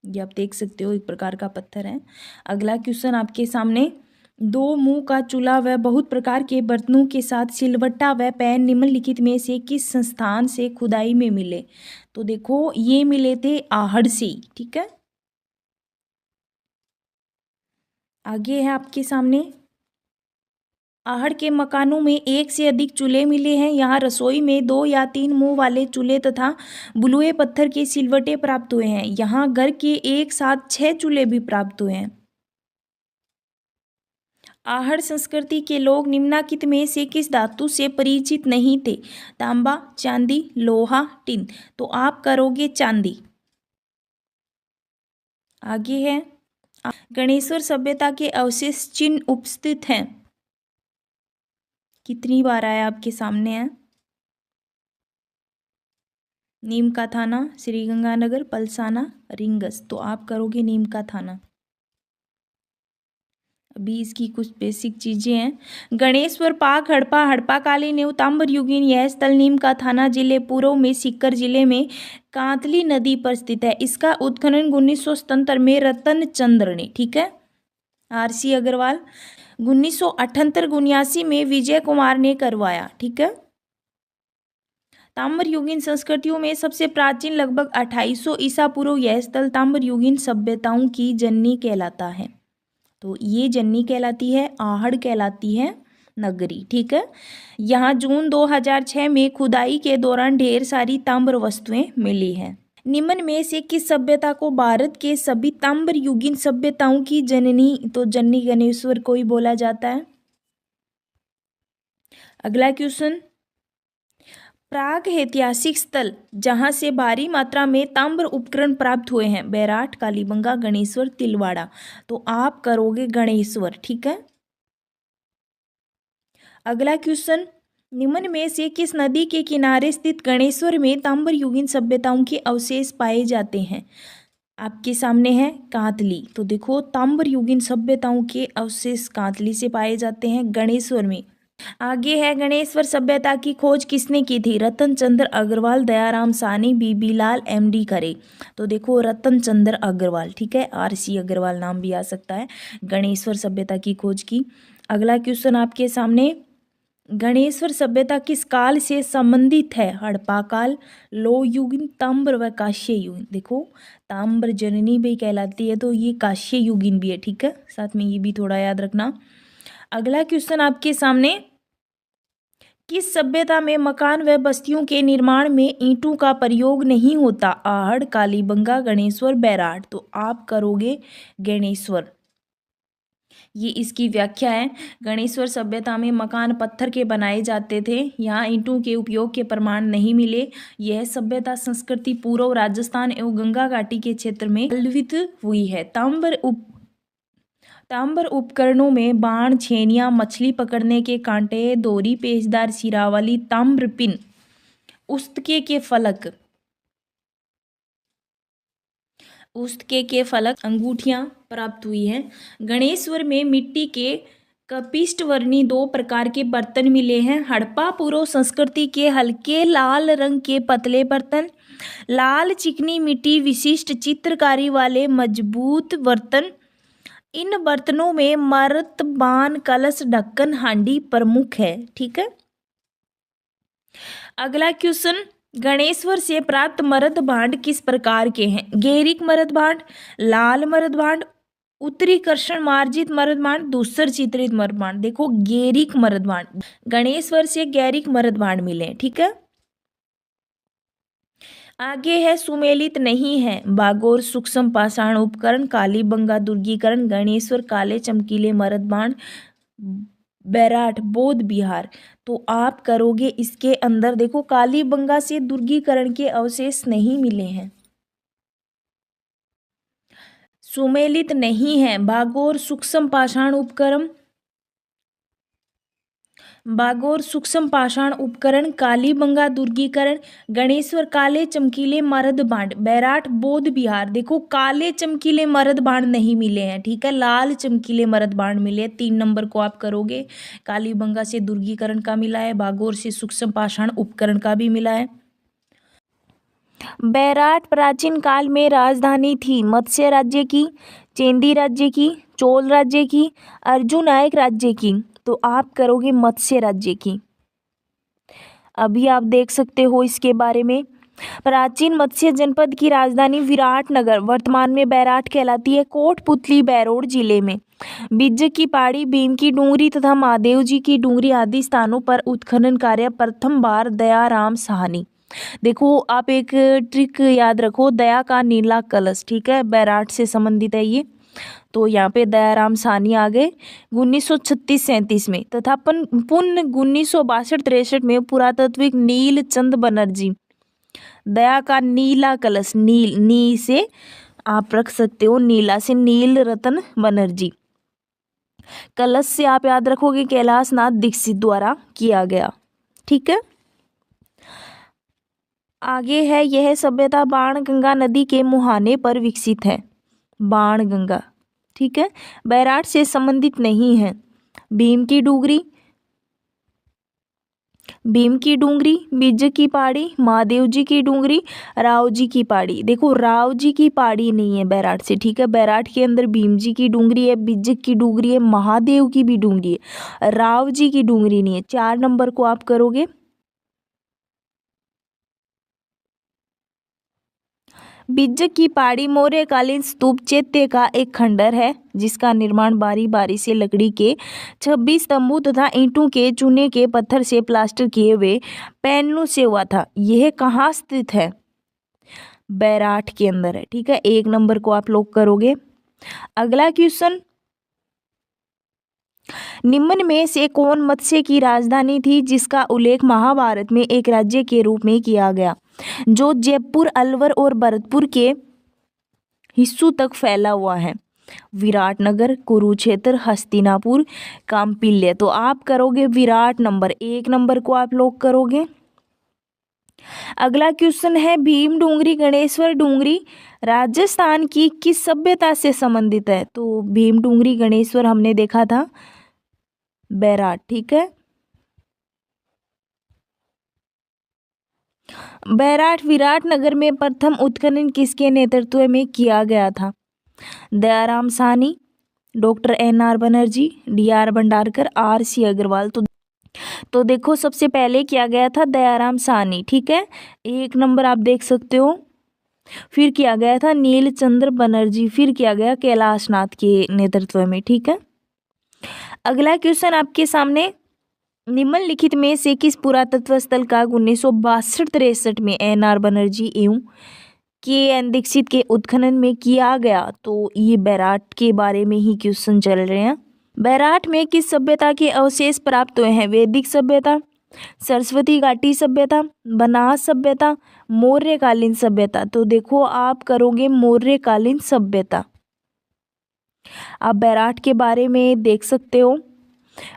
[SPEAKER 1] ये आप देख सकते हो एक प्रकार का पत्थर है। अगला क्वेश्चन आपके सामने, 2 मुंह का चूल्हा व बहुत प्रकार के बर्तनों के साथ सिलवट्टा व पैन निम्नलिखित में से किस संस्थान से खुदाई में मिले? तो देखो ये मिले थे आहड़ से। ठीक है, आगे है आपके सामने, आहड़ के मकानों में 1 से अधिक चूल्हे मिले हैं। यहाँ रसोई में 2 या 3 मुंह वाले चूल्हे तथा बुलुए पत्थर के सिलवटे प्राप्त हुए हैं। यहाँ घर के एक साथ 6 चूल्हे भी प्राप्त हुए हैं। आहड़ संस्कृति के लोग निम्नलिखित में से किस धातु से परिचित नहीं थे? तांबा, चांदी, लोहा, टिन। तो आप करोगे चांदी। आगे है, गणेश्वर सभ्यता के अवशेष चिन्ह उपस्थित हैं। कितनी बार आया आपके सामने है? नीम का थाना, श्रीगंगानगर, पलसाना, रिंगस। तो आप करोगे नीम का थाना। अभी इसकी कुछ बेसिक चीजें हैं। गणेश्वर पाक, हड़प्पा कालीन एवं ताम्र युगीन यह स्थल नीम का थाना जिले पूर्व में सीकर जिले में कांतली नदी पर स्थित है। इसका उत्खनन 1977 में रतन चंद्र ने, ठीक है, RC अग्रवाल, 1978-79 में विजय कुमार ने करवाया। ठीक है, ताम्र युगीन संस्कृतियों में सबसे प्राचीन लगभग 2800 ईसा पूर्व यह स्थल ताम्र युगीन सभ्यताओं की जननी कहलाता है। तो ये जननी कहलाती है, आहड़ कहलाती है नगरी। ठीक है, यहाँ जून 2006 में खुदाई के दौरान ढेर सारी ताम्र वस्तुएं मिली हैं। निम्न में से किस सभ्यता को भारत के सभी ताम्र युगीन सभ्यताओं की जननी, तो जननी गणेश्वर को ही बोला जाता है। अगला क्वेश्चन, प्राग ऐतिहासिक स्थल जहां से भारी मात्रा में ताम्र उपकरण प्राप्त हुए हैं? बैराट, कालीबंगा, गणेश्वर, तिलवाड़ा। तो आप करोगे गणेश्वर। ठीक है, अगला क्वेश्चन, निम्न में से किस नदी के किनारे स्थित गणेश्वर में ताम्र युगीन सभ्यताओं के अवशेष पाए जाते हैं? आपके सामने है कांतली। तो देखो ताम्र युगीन सभ्यताओं के अवशेष कांतली से पाए जाते हैं गणेश्वर में। आगे है गणेश्वर सभ्यता की खोज किसने की थी? रतन चंद्र अग्रवाल, दयाराम साहनी, बीबी लाल, एमडी करे। तो देखो रतन चंद्र अग्रवाल, ठीक है, आरसी अग्रवाल नाम भी आ सकता है, गणेश्वर सभ्यता की खोज की। अगला क्वेश्चन आपके सामने, गणेश्वर सभ्यता किस काल से संबंधित है? हड़प्पा काल, लोह युग, ताम्र व कांस्य युग। देखो ताम्र जननी भी कहलाती है, तो ये कांस्य युगीन भी है, ठीक है, साथ में ये भी थोड़ा याद रखना। अगला क्वेश्चन आपके सामने, किस सभ्यता में मकान व बस्तियों के निर्माण में ईंटों का प्रयोग नहीं होता? आहड़, कालीबंगा, गणेश्वर, बैराट। तो आप करोगे गणेश्वर, ये इसकी व्याख्या है। गणेश्वर सभ्यता में मकान पत्थर के बनाए जाते थे, यहाँ ईंटों के उपयोग के प्रमाण नहीं मिले। यह सभ्यता संस्कृति पूर्व राजस्थान एवं गंगा घाटी के क्षेत्र में विकसित हुई है। ताम्र उपकरणों में बाण, छेनियाँ, मछली पकड़ने के कांटे, दोरी, पेचदार सिरा वाली ताम्र पिन, उस्तके के फलक, अंगूठियां प्राप्त हुई हैं। गणेश्वर में मिट्टी के कपिष्ट वर्णी 2 प्रकार के बर्तन मिले हैं। हड़प्पा पूर्व संस्कृति के हल्के लाल रंग के पतले बर्तन, लाल चिकनी मिट्टी विशिष्ट चित्रकारी वाले मजबूत बर्तन। इन बर्तनों में मर्तबान, कलश, ढक्कन, हांडी प्रमुख है, ठीक है। अगला क्वेश्चन, गणेश्वर से प्राप्त मर्द भांड किस प्रकार के हैं? गैरिक मर्द भांड, लाल मर्द भांड, उत्तरी कर्षण मार्जित मर्द भांड, दूसर चित्रित मर्द भांड। देखो गैरिक मर्द भांड, गणेश्वर से गैरिक मर्द भांड मिले, ठीक है। आगे है सुमेलित नहीं है, बागोर सूक्ष्म पाषाण उपकरण, कालीबंगा दुर्गीकरण, गणेश्वर काले चमकीले मर्द भांड, बैराठ बौद्ध बिहार। तो आप करोगे इसके अंदर, देखो कालीबंगा से दुर्गीकरण के अवशेष नहीं मिले हैं, सुमेलित नहीं है। बागोर सूक्ष्म पाषाण उपकरण, कालीबंगा दुर्गीकरण, गणेश्वर काले चमकीले मर्द भांड, बैराठ बौद्ध बिहार। देखो काले चमकीले मर्द भांड नहीं मिले हैं, ठीक है, लाल चमकीले मर्द भांड मिले। 3 नंबर को आप करोगे। कालीबंगा से दुर्गीकरण का मिला है, बागोर से सूक्ष्म पाषाण उपकरण का भी मिला है। बैराठ प्राचीन काल में राजधानी थी मत्स्य राज्य की, चेंदी राज्य की, चोल राज्य की, अर्जुन नायक राज्य की। तो आप करोगे मत्स्य राज्य की। अभी आप देख सकते हो इसके बारे में, प्राचीन मत्स्य जनपद की राजधानी विराटनगर वर्तमान में बैराठ कहलाती है। कोटपुतली बैरोड जिले में बिज्ज की पहाड़ी, भीम की डूंगरी तथा महादेव जी की डूंगरी आदि स्थानों पर उत्खनन कार्य प्रथम बार दयाराम साहनी। देखो आप एक ट्रिक याद रखो, दया का नीला कलश, ठीक है, बैराठ से संबंधित है ये। तो यहाँ पे दयाराम साहनी आ गए 1936-37 में, तथा पुनः 1962-63 में पुरातत्विक नीलचंद बनर्जी। दया का नीला कलश, नी से आप रख सकते हो, नीला से नील रतन बनर्जी। कलश से आप याद रखोगे कैलाश नाथ दीक्षित द्वारा किया गया, ठीक है। आगे है, यह सभ्यता बाणगंगा नदी के मुहाने पर विकसित है। बाणगंगा, ठीक है, बैराठ से संबंधित नहीं है। भीम की डूंगरी, बिज्ज की पहाड़ी, महादेव जी की डूंगरी, राव जी की पहाड़ी। देखो राव जी की पहाड़ी नहीं है बैराठ से, ठीक है, बैराठ के अंदर भीम जी की डूंगरी है, बिज्ज की डूंगरी है, महादेव की भी डूंगरी है, राव जी की डूंगरी नहीं है। 4 नंबर को आप करोगे। बिज्ज की पहाड़ी मौर्यकालीन स्तूप चैत्य का एक खंडर है, जिसका निर्माण बारी बारी से लकड़ी के 26 तंबू तथा ईंटों के चूने के पत्थर से प्लास्टर किए हुए पैनलों से हुआ था। यह कहाँ स्थित है? बैराठ के अंदर है, ठीक है, 1 नंबर को आप लोग करोगे। अगला क्वेश्चन, निम्न में से कौन मत्स्य की राजधानी थी जिसका उल्लेख महाभारत में एक राज्य के रूप में किया गया, जो जयपुर, अलवर और भरतपुर के हिस्सों तक फैला हुआ है? विराटनगर, कुरुक्षेत्र, हस्तिनापुर, काम्पिल्य। तो आप करोगे विराट नंबर, 1 नंबर को आप लोग करोगे। अगला क्वेश्चन है, भीम डूंगरी, गणेश्वर डूंगरी राजस्थान की किस सभ्यता से संबंधित है? तो भीम डूंगरी, गणेश्वर हमने देखा था बैराठ, ठीक है। बैराठ विराटनगर में प्रथम उत्खनन किसके नेतृत्व में किया गया था? Dayaram Sahni, doctor NR Banerjee, DR Bhandarkar, RC Agrawal. तो देखो सबसे पहले किया गया था दयाराम साहनी, ठीक है, 1 नंबर आप देख सकते हो। फिर किया गया था नीलचंद्र बनर्जी, फिर किया गया कैलाश नाथ के नेतृत्व में, ठीक है। अगला क्वेश्चन आपके सामने, निम्नलिखित में से किस पुरातत्व स्थल का 1962-63 में NR बनर्जी एवं KN दीक्षित के उत्खनन में किया गया? तो ये बैराठ के बारे में ही क्वेश्चन चल रहे हैं। बैराठ में किस सभ्यता के अवशेष प्राप्त हुए हैं? वैदिक सभ्यता, सरस्वती घाटी सभ्यता, बनास सभ्यता, मौर्यकालीन सभ्यता। तो देखो आप करोगे मौर्यकालीन सभ्यता। आप बैराठ के बारे में देख सकते हो।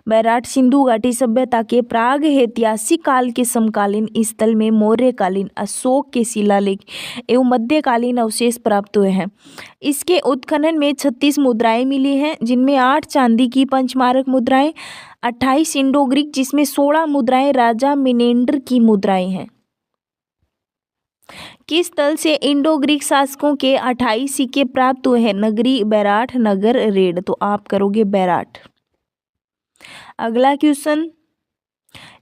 [SPEAKER 1] बैराठ सिंधु घाटी सभ्यता के प्राग ऐतिहासिक काल के समकालीन स्थल में मौर्यकालीन, अशोक के शिलालेख एवं मध्यकालीन अवशेष प्राप्त हुए हैं। इसके उत्खनन में 36 मुद्राएं मिली हैं, जिनमें 8 चांदी की पंचमारक मुद्राएं, 28 इंडो ग्रीक, जिसमें 16 मुद्राएं राजा मिनेंडर की मुद्राएं हैं। किस स्थल से इंडो ग्रीक शासकों के 28 सिक्के प्राप्त हुए हैं? नगरी बैराठ, नगर रेड। तो आप करोगे बैराठ। अगला क्वेश्चन,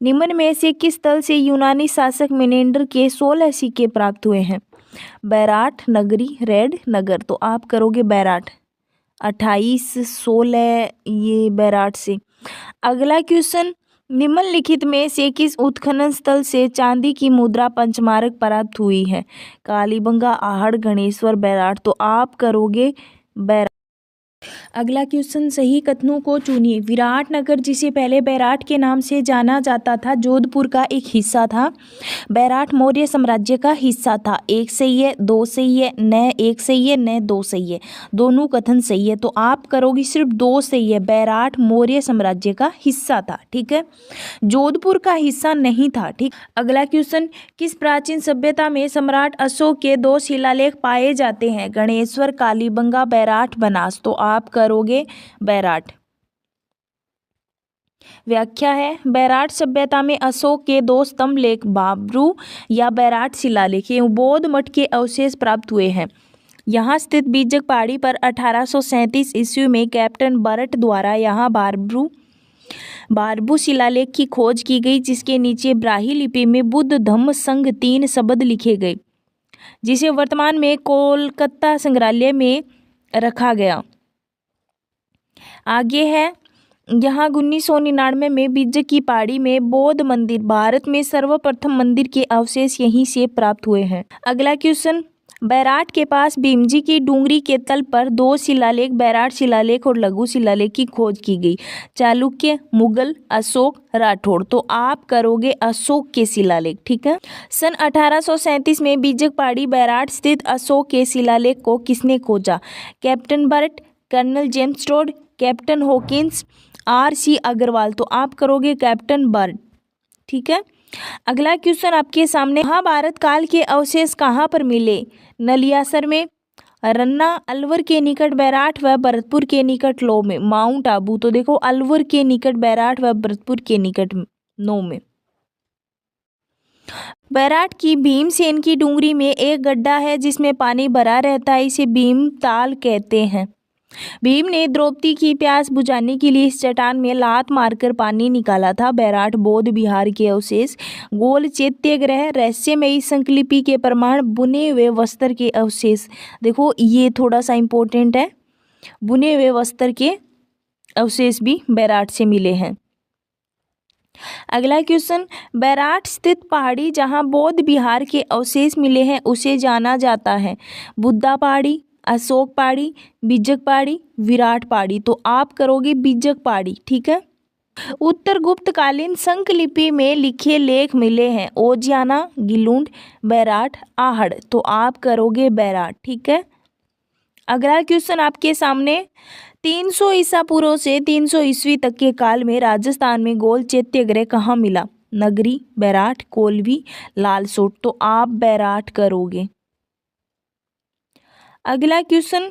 [SPEAKER 1] निम्न में से किस स्थल से यूनानी शासक मिनेंडर के 16 सिक्के प्राप्त हुए हैं? बैराठ, नगरी, रेड, नगर। तो आप करोगे बैराठ। 28, 16 ये बैराठ से। अगला क्वेश्चन, निम्नलिखित में से किस उत्खनन स्थल से चांदी की मुद्रा पंचमारक प्राप्त हुई है? कालीबंगा, आहड़, गणेश्वर, बैराठ। तो आप करोगे बैराठ। अगला क्वेश्चन, सही कथनों को चुनिए। विराटनगर, जिसे पहले बैराठ के नाम से जाना जाता था, जोधपुर का एक हिस्सा था। बैराठ मौर्य साम्राज्य का हिस्सा था। 1 सही है, 2 सही है, न 1 सही है, न 2 सही है। दोनों कथन सही है, तो आप करोगी सिर्फ 2 सही है। बैराठ मौर्य साम्राज्य का हिस्सा था, ठीक है, जोधपुर का हिस्सा नहीं था, ठीक। अगला क्वेश्चन, किस प्राचीन सभ्यता में सम्राट अशोक के 2 शिलालेख पाए जाते हैं? गणेश्वर, कालीबंगा, बैराठ, बनास। तो आप करोगे बैराठ। व्याख्या है, बैराठ सभ्यता में अशोक के 2 स्तंभ लेख, बाबरू या बैराठ शिलालेख एवं बौद्ध मठ के अवशेष प्राप्त हुए हैं। यहाँ स्थित बीजक पहाड़ी पर 1837 ईस्वी में कैप्टन बर्ट द्वारा यहाँ बारबू शिलालेख की खोज की गई, जिसके नीचे ब्राही लिपि में बुद्ध धम्म संघ 3 शब्द लिखे गए, जिसे वर्तमान में कोलकाता संग्रहालय में रखा गया। आगे है, यहाँ 1999 में बीजक की पहाड़ी में बौद्ध मंदिर, भारत में सर्वप्रथम मंदिर के अवशेष यहीं से प्राप्त हुए हैं। अगला क्वेश्चन, बैराठ के पास भीमजी की डूंगरी के तल पर 2 शिलालेख, बैराठ शिलालेख और लघु शिलालेख की खोज की गई। चालुक्य, मुगल, अशोक, राठौड़। तो आप करोगे अशोक के शिलालेख, ठीक है। सन 1837 में बीजक पहाड़ी बैराठ स्थित अशोक के शिलालेख को किसने खोजा? Captain Burt, colonel James Tod, captain Hawkins, RC Agrawal. तो आप करोगे कैप्टन बर्ट, ठीक है। अगला क्वेश्चन आपके सामने, महाभारत काल के अवशेष कहाँ पर मिले? नलियासर में, रन्ना, अलवर के निकट बैराठ व भरतपुर के निकट लो में, माउंट आबू। तो देखो अलवर के निकट बैराठ व भरतपुर के निकट नो में। बैराठ की भीमसेन की डूंगरी में एक गड्ढा है जिसमें पानी भरा रहता है, इसे भीमताल कहते हैं। भीम ने द्रौपदी की प्यास बुझाने के लिए इस चट्टान में लात मारकर पानी निकाला था। बैराठ बौद्ध विहार के अवशेष, गोल चैत्यग्रह, रहस्यमयी संकलिपि के प्रमाण, बुने हुए वस्त्र के अवशेष। देखो ये थोड़ा सा इंपॉर्टेंट है, बुने हुए वस्त्र के अवशेष भी बैराठ से मिले हैं। अगला क्वेश्चन, बैराठ स्थित पहाड़ी जहां बौद्ध विहार के अवशेष मिले हैं उसे जाना जाता है? बुद्धा पहाड़ी, अशोक पहाड़ी, बीजक पहाड़ी, विराट पहाड़ी। तो आप करोगे बीजक पहाड़ी, ठीक है। उत्तर गुप्तकालीन संकलिपि में लिखे लेख मिले हैं? ओजियाना, गिलुंड, बैराठ, आहड़। तो आप करोगे बैराठ, ठीक है। अगला क्वेश्चन आपके सामने, 300 ईसा पूर्व से 300 ईस्वी तक के काल में राजस्थान में गोल चैत्यग्रह कहाँ मिला? नगरी, बैराठ, कोलवी, लालसोट। तो आप बैराठ करोगे। अगला क्वेश्चन,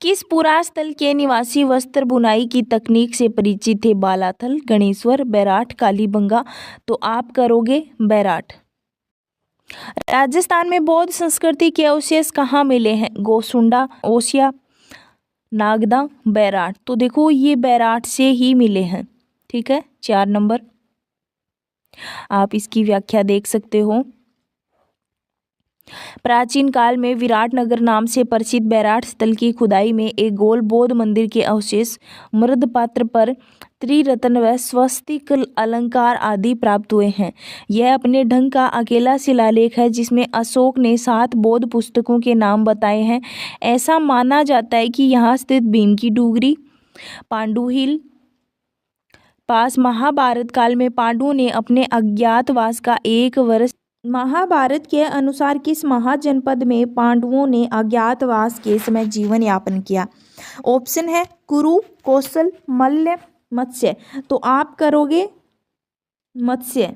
[SPEAKER 1] किस पुरास्थल के निवासी वस्त्र बुनाई की तकनीक से परिचित थे? बालाथल, गणेश्वर, बैराठ, कालीबंगा। तो आप करोगे बैराठ। राजस्थान में बौद्ध संस्कृति के अवशेष कहाँ मिले हैं? गोसुंडा, ओसिया, नागदा, बैराट। तो देखो ये बैराट से ही मिले हैं। ठीक है, 4 नंबर। आप इसकी व्याख्या देख सकते हो। प्राचीन काल में विराटनगर नाम से प्रसिद्ध बैराट स्थल की खुदाई में एक गोल बौद्ध मंदिर के अवशेष, मृदपात्र पर त्रिरत्न व स्वस्तिक अलंकार आदि प्राप्त हुए हैं। यह अपने ढंग का अकेला शिलालेख है जिसमें अशोक ने 7 बौद्ध पुस्तकों के नाम बताए हैं। ऐसा माना जाता है कि यहाँ स्थित भीम की डूगरी, पांडुहिल पास महाभारत काल में पांडवों ने अपने अज्ञातवास का 1 वर्ष। महाभारत के अनुसार किस महाजनपद में पांडवों ने अज्ञातवास के समय जीवन यापन किया? ऑप्शन है कुरु, कौशल, मल्ल, मत्स्य। तो आप करोगे मत्स्य,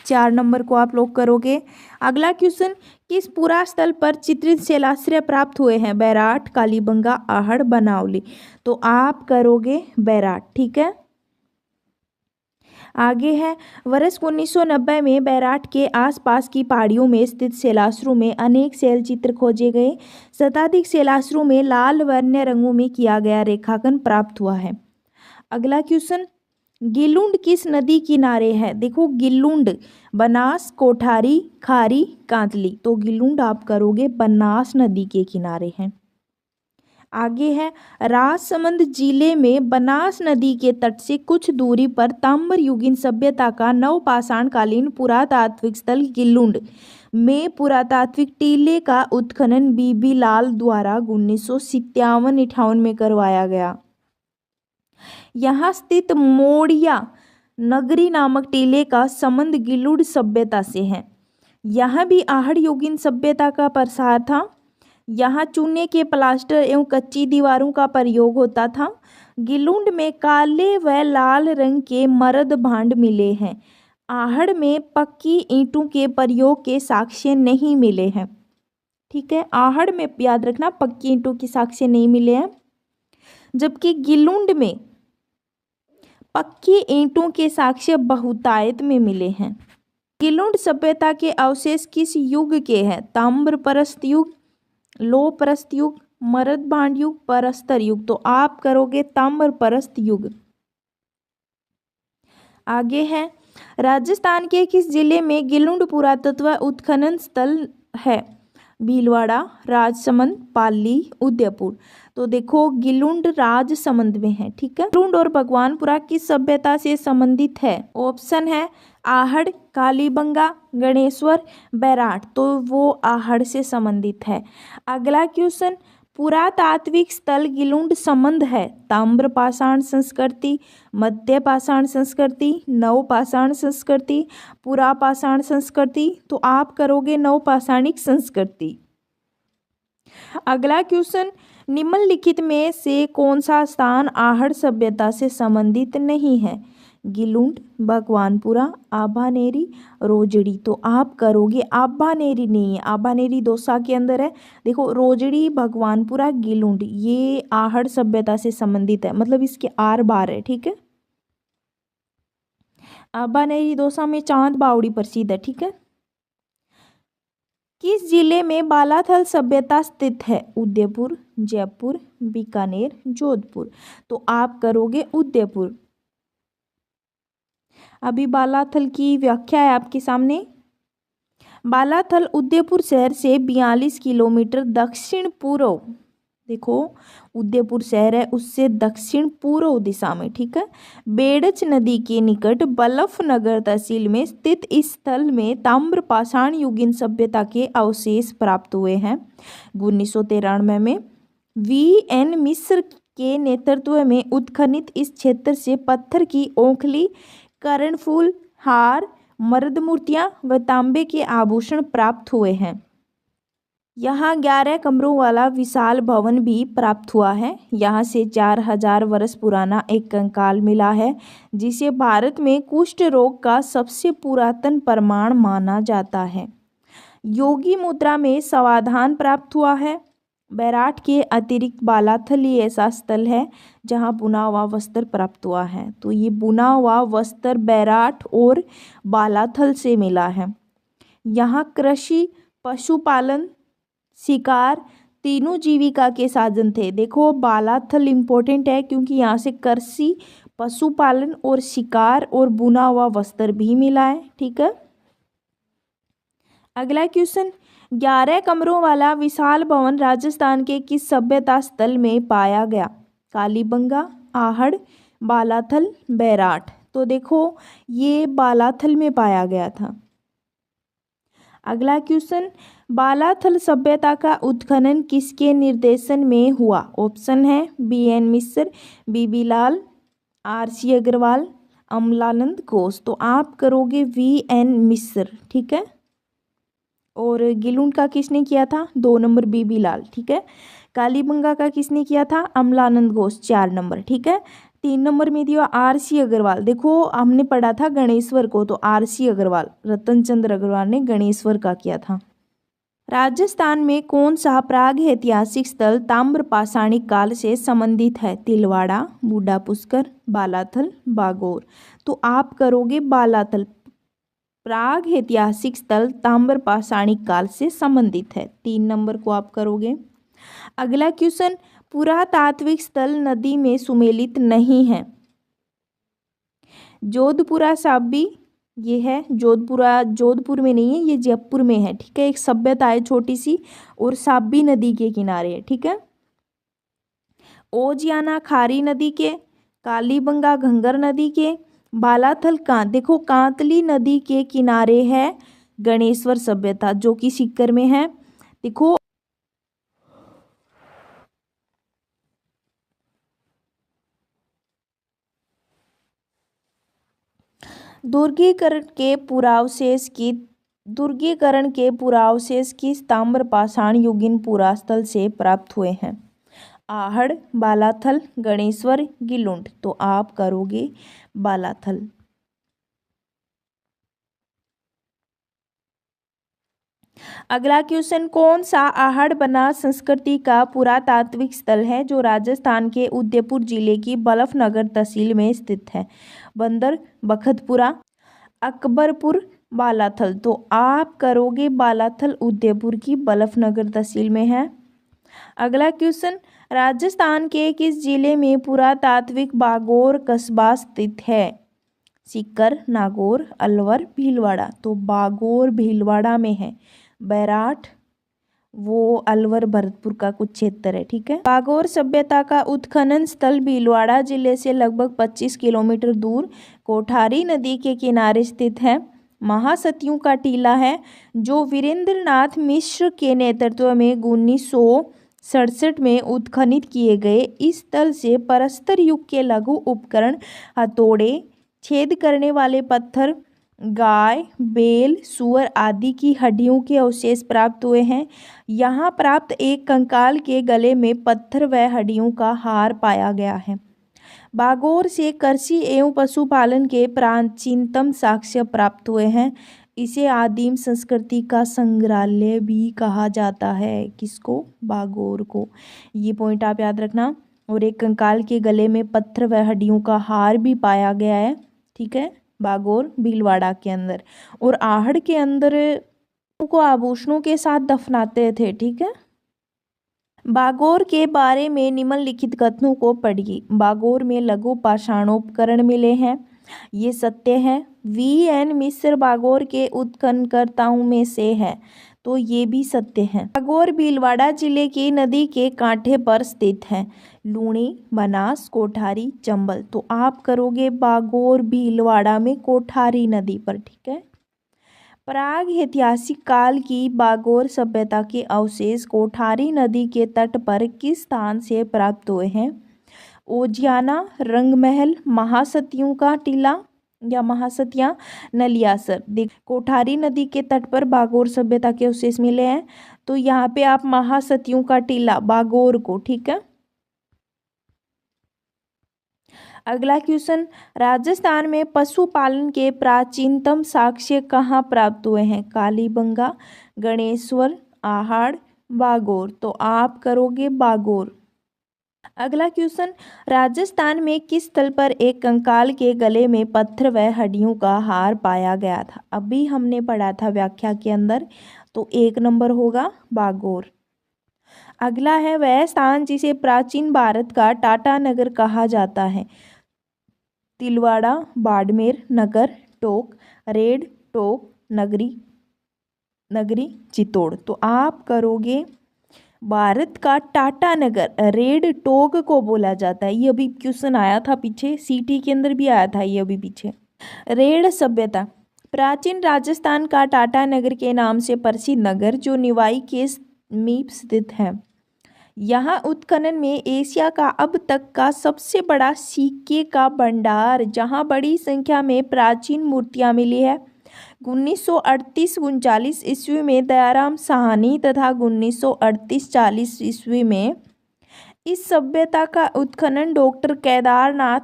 [SPEAKER 1] 4 नंबर को आप लोग करोगे। अगला क्वेश्चन, किस पुरा स्थल पर चित्रित शिलाश्रय प्राप्त हुए हैं? बैराट, कालीबंगा, आहड़, बनावली। तो आप करोगे बैराट। ठीक है, आगे है, वर्ष 1990 में बैराट के आसपास की पहाड़ियों में स्थित शैलाश्रु में अनेक शैल चित्र खोजे गए। शताधिक शैलाश्रु में लाल व अन्य रंगों में किया गया रेखांकन प्राप्त हुआ है। अगला क्वेश्चन, गिलुंड किस नदी किनारे है? देखो गिलुंड बनास, कोठारी, खारी, कांतली। तो गिलुंड आप करोगे बनास नदी के किनारे हैं। आगे है, राजसमंद जिले में बनास नदी के तट से कुछ दूरी पर ताम्रयुगीन सभ्यता का नवपाषाण कालीन पुरातात्विक स्थल गिलुंड में पुरातात्विक टीले का उत्खनन बीबी लाल द्वारा 1957-58 में करवाया गया। यहाँ स्थित मोड़िया नगरी नामक टीले का संबंध गिलुंड सभ्यता से है। यहाँ भी आहड़ युगीन सभ्यता का प्रसार था। यहाँ चूने के प्लास्टर एवं कच्ची दीवारों का प्रयोग होता था। गिलुंड में काले व लाल रंग के मर्द भांड मिले हैं। आहड़ में पक्की ईंटों के प्रयोग के साक्ष्य नहीं मिले हैं। ठीक है, आहड़ में याद रखना पक्की ईंटों के साक्ष्य नहीं मिले हैं, जबकि गिलुंड में पक्की ईंटों के साक्ष्य बहुतायत में मिले हैं। गिलुंड सभ्यता के अवशेष किस युग के हैं? ताम्रपरस्त युग, लोह परस्त युग, मरद भांड युग, परस्तर युग। तो आप करोगे ताम्रपरस्त युग। आगे है, राजस्थान के किस जिले में गिलुंड पुरातत्व उत्खनन स्थल है? भीलवाड़ा, राजसमंद, पाली, उदयपुर। तो देखो गिलुंड राजसमंद में है। ठीक है, गिलुंड और भगवानपुरा किस सभ्यता से संबंधित है? ऑप्शन है आहड़, कालीबंगा, गणेश्वर, बैराट। तो वो आहड़ से संबंधित है। अगला क्वेश्चन, पुरातात्विक स्थल गिलुंड संबंध है ताम्रपाषाण संस्कृति, मध्यपाषाण संस्कृति, नवपाषाण संस्कृति, पुरापाषाण संस्कृति। तो आप करोगे नवपाषाणिक संस्कृति। अगला क्वेश्चन, निम्नलिखित में से कौन सा स्थान आहड़ सभ्यता से संबंधित नहीं है? गिलुंड, भगवानपुरा, आभानेरी, रोजड़ी। तो आप करोगे आभानेरी नहीं है, आभानेरी दौसा के अंदर है। देखो रोजड़ी, भगवानपुरा, गिलुंड ये आहड़ सभ्यता से संबंधित है, मतलब इसके आर बार है। ठीक है, आभानेरी दौसा में चांद बावड़ी प्रसिद्ध है। ठीक है, किस जिले में बालाथल सभ्यता स्थित है? उदयपुर, जयपुर, बीकानेर, जोधपुर। तो आप करोगे उदयपुर। अभी बालाथल की व्याख्या है आपके सामने। बालाथल उदयपुर शहर से 42 किलोमीटर दक्षिण पूर्व, देखो उदयपुर शहर है उससे दक्षिण पूर्व दिशा में। ठीक है, बेड़च नदी के निकट बल्लभनगर तहसील में स्थित इस स्थल में ताम्रपाषाण युगीन सभ्यता के अवशेष प्राप्त हुए हैं। 1993 में VN मिश्र के नेतृत्व में उत्खनित इस क्षेत्र से पत्थर की ओखली, कर्णफूल, हार, मर्द मूर्तियां व तांबे के आभूषण प्राप्त हुए हैं। यहाँ 11 कमरों वाला विशाल भवन भी प्राप्त हुआ है। यहाँ से 4000 वर्ष पुराना एक कंकाल मिला है जिसे भारत में कुष्ठ रोग का सबसे पुरातन प्रमाण माना जाता है। योगी मुद्रा में समाधान प्राप्त हुआ है। बैराट के अतिरिक्त बालाथल ही ऐसा स्थल है जहाँ बुना हुआ वस्त्र प्राप्त हुआ है। तो ये बुना हुआ वस्त्र बैराट और बालाथल से मिला है। यहाँ कृषि, पशुपालन, शिकार तीनों जीविका के साधन थे। देखो बालाथल इम्पोर्टेंट है क्योंकि यहाँ से कृषि, पशुपालन और शिकार और बुना हुआ वस्त्र भी मिला है। ठीक है। अगला क्वेश्चन, 11 कमरों वाला विशाल भवन राजस्थान के किस सभ्यता स्थल में पाया गया? कालीबंगा, आहड़, बालाथल, बैराठ। तो देखो ये बालाथल में पाया गया था। अगला क्वेश्चन, बालाथल सभ्यता का उत्खनन किसके निर्देशन में हुआ? ऑप्शन है बी.एन. मिश्र, बीबी लाल, आर.सी. अग्रवाल, अमलानंद घोष। तो आप करोगे वी.एन. मिश्र। ठीक है। और गिलुंड का किसने किया था? 2 नंबर बीबी लाल। ठीक है। कालीबंगा का किसने किया था? अमलानंद घोष, 4 नंबर। ठीक है। 3 नंबर में दिया आर.सी. अग्रवाल। देखो हमने पढ़ा था गणेश्वर को, तो आर.सी. अग्रवाल, रतन चंद्र अग्रवाल ने गणेश्वर का किया था। राजस्थान में कौन सा प्राग ऐतिहासिक स्थल ताम्र पाषाणिक काल से संबंधित है? तिलवाड़ा, बूढ़ा पुष्कर, बालाथल, बागोर। तो आप करोगे बालाथल। प्राग ऐतिहासिक स्थल ताम्र पाषाणिक काल से संबंधित है। 3 नंबर को आप करोगे। अगला क्वेश्चन, पुरातात्विक स्थल नदी में सुमेलित नहीं है। जोधपुरा साबी, ये है जोधपुरा, जोधपुर में नहीं है, ये जयपुर में है। ठीक है। एक सभ्यता है छोटी सी और साबी नदी के किनारे है। ठीक है। ओजियाना खारी नदी के, कालीबंगा घंगर नदी के, बालाथल देखो कांतली नदी के किनारे है गणेश्वर सभ्यता जो कि सीकर में है। देखो दुर्गीकरण के पुरावशेष किस ताम्र पाषाण युगीन पुरास्थल से प्राप्त हुए हैं? आहड़, बालाथल, गणेश्वर, गिलुंड। तो आप करोगे बालाथल। अगला क्वेश्चन, कौन सा आहड़ बना संस्कृति का पुरातात्विक स्थल है जो राजस्थान के उदयपुर जिले की बल्लभनगर तहसील में स्थित है? बंदर, बखतपुरा, अकबरपुर, बालाथल। तो आप करोगे बालाथल, उदयपुर की बल्लभनगर तहसील में है। अगला क्वेश्चन, राजस्थान के किस जिले में पुरातात्विक बागोर कस्बा स्थित है? सीकर, नागौर, अलवर, भीलवाड़ा। तो बागोर भीलवाड़ा में है। बैराठ वो अलवर भरतपुर का कुछ क्षेत्र है। ठीक है। बागोर सभ्यता का उत्खनन स्थल भीलवाड़ा जिले से लगभग 25 किलोमीटर दूर कोठारी नदी के किनारे स्थित है। महासतियों का टीला है जो वीरेंद्रनाथ मिश्र के नेतृत्व में 1967 में उत्खनित किए गए। इस स्थल से प्रस्तर युग के लघु उपकरण, हथौड़े, छेद करने वाले पत्थर, गाय, बैल, सूअर आदि की हड्डियों के अवशेष प्राप्त हुए हैं। यहाँ प्राप्त एक कंकाल के गले में पत्थर व हड्डियों का हार पाया गया है। बागोर से कृषि एवं पशुपालन के प्राचीनतम साक्ष्य प्राप्त हुए हैं। इसे आदिम संस्कृति का संग्रहालय भी कहा जाता है। किसको? बागोर को। ये पॉइंट आप याद रखना। और एक कंकाल के गले में पत्थर व हड्डियों का हार भी पाया गया है। ठीक है। बागोर भीलवाड़ा के अंदर। और आहड़ के अंदर को आभूषणों के साथ दफनाते थे। ठीक है। बागोर के बारे में निम्नलिखित कथनों को पढ़िए। बागोर में लघु पाषाणोपकरण मिले हैं, ये सत्य है। वी.एन. मिश्र बागोर के उत्खननकर्ताओं में से है, तो ये भी सत्य है। बागोर भीलवाड़ा जिले की नदी के कांठे पर स्थित है। लूणी, बनास, कोठारी, चंबल। तो आप करोगे बागोर भीलवाड़ा में कोठारी नदी पर। ठीक है। प्राग ऐतिहासिक काल की बागोर सभ्यता के अवशेष कोठारी नदी के तट पर किस स्थान से प्राप्त हुए हैं? ओजियाना, रंगमहल, महासतियों का टीला या महासतियां, नलियासर। देख कोठारी नदी के तट पर बागोर सभ्यता के अवशेष मिले हैं, तो यहाँ पे आप महासतियों का टीला बागोर को। ठीक है। अगला क्वेश्चन, राजस्थान में पशुपालन के प्राचीनतम साक्ष्य कहाँ प्राप्त हुए हैं? कालीबंगा, गणेश्वर, आहड़, बागोर। तो आप करोगे बागोर। अगला क्वेश्चन, राजस्थान में किस स्थल पर एक कंकाल के गले में पत्थर व हड्डियों का हार पाया गया था? अभी हमने पढ़ा था व्याख्या के अंदर, तो 1 नंबर होगा बागोर। अगला है, वह स्थान जिसे प्राचीन भारत का टाटा नगर कहा जाता है? तिलवाड़ा, बाड़मेर, नगर, टोक, रेड, टोक, नगरी, चित्तौड़। तो आप करोगे भारत का टाटा नगर रेड टोक को बोला जाता है। ये अभी क्वेश्चन आया था पीछे, सीटी के अंदर भी आया था ये अभी पीछे। रेड सभ्यता, प्राचीन राजस्थान का टाटा नगर के नाम से प्रसिद्ध नगर जो निवाई के समीप स्थित है। यहाँ उत्खनन में एशिया का अब तक का सबसे बड़ा सिक्के का भंडार, जहाँ बड़ी संख्या में प्राचीन मूर्तियाँ मिली है। 1938-39 ईस्वी में दयाराम साहनी तथा 1938-40 ईस्वी में इस सभ्यता का उत्खनन डॉक्टर केदारनाथ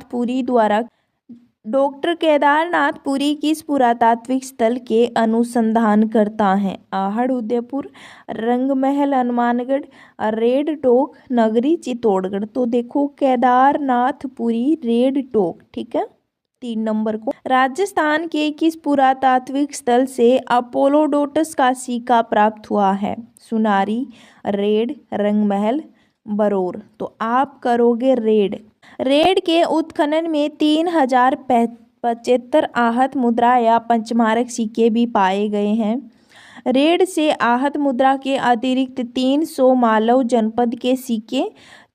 [SPEAKER 1] पुरी किस पुरातात्विक स्थल के अनुसंधान करता है? आहड़, उदयपुर, रंगमहल, हनुमानगढ़, रेड टोक, नगरी, चित्तौड़गढ़। तो देखो केदारनाथपुरी, रेड टोक, ठीक है। 3 नंबर को, राजस्थान के किस पुरातात्विक स्थल से अपोलोडोटस का सिक्का प्राप्त हुआ है? सुनारी, रेड, रंगमहल, बरौर। तो आप करोगे रेड। रेड के उत्खनन में 3075 आहत मुद्रा या पंचमारक सिक्के भी पाए गए हैं। रेड से आहत मुद्रा के अतिरिक्त 300 मालव जनपद के सिक्के,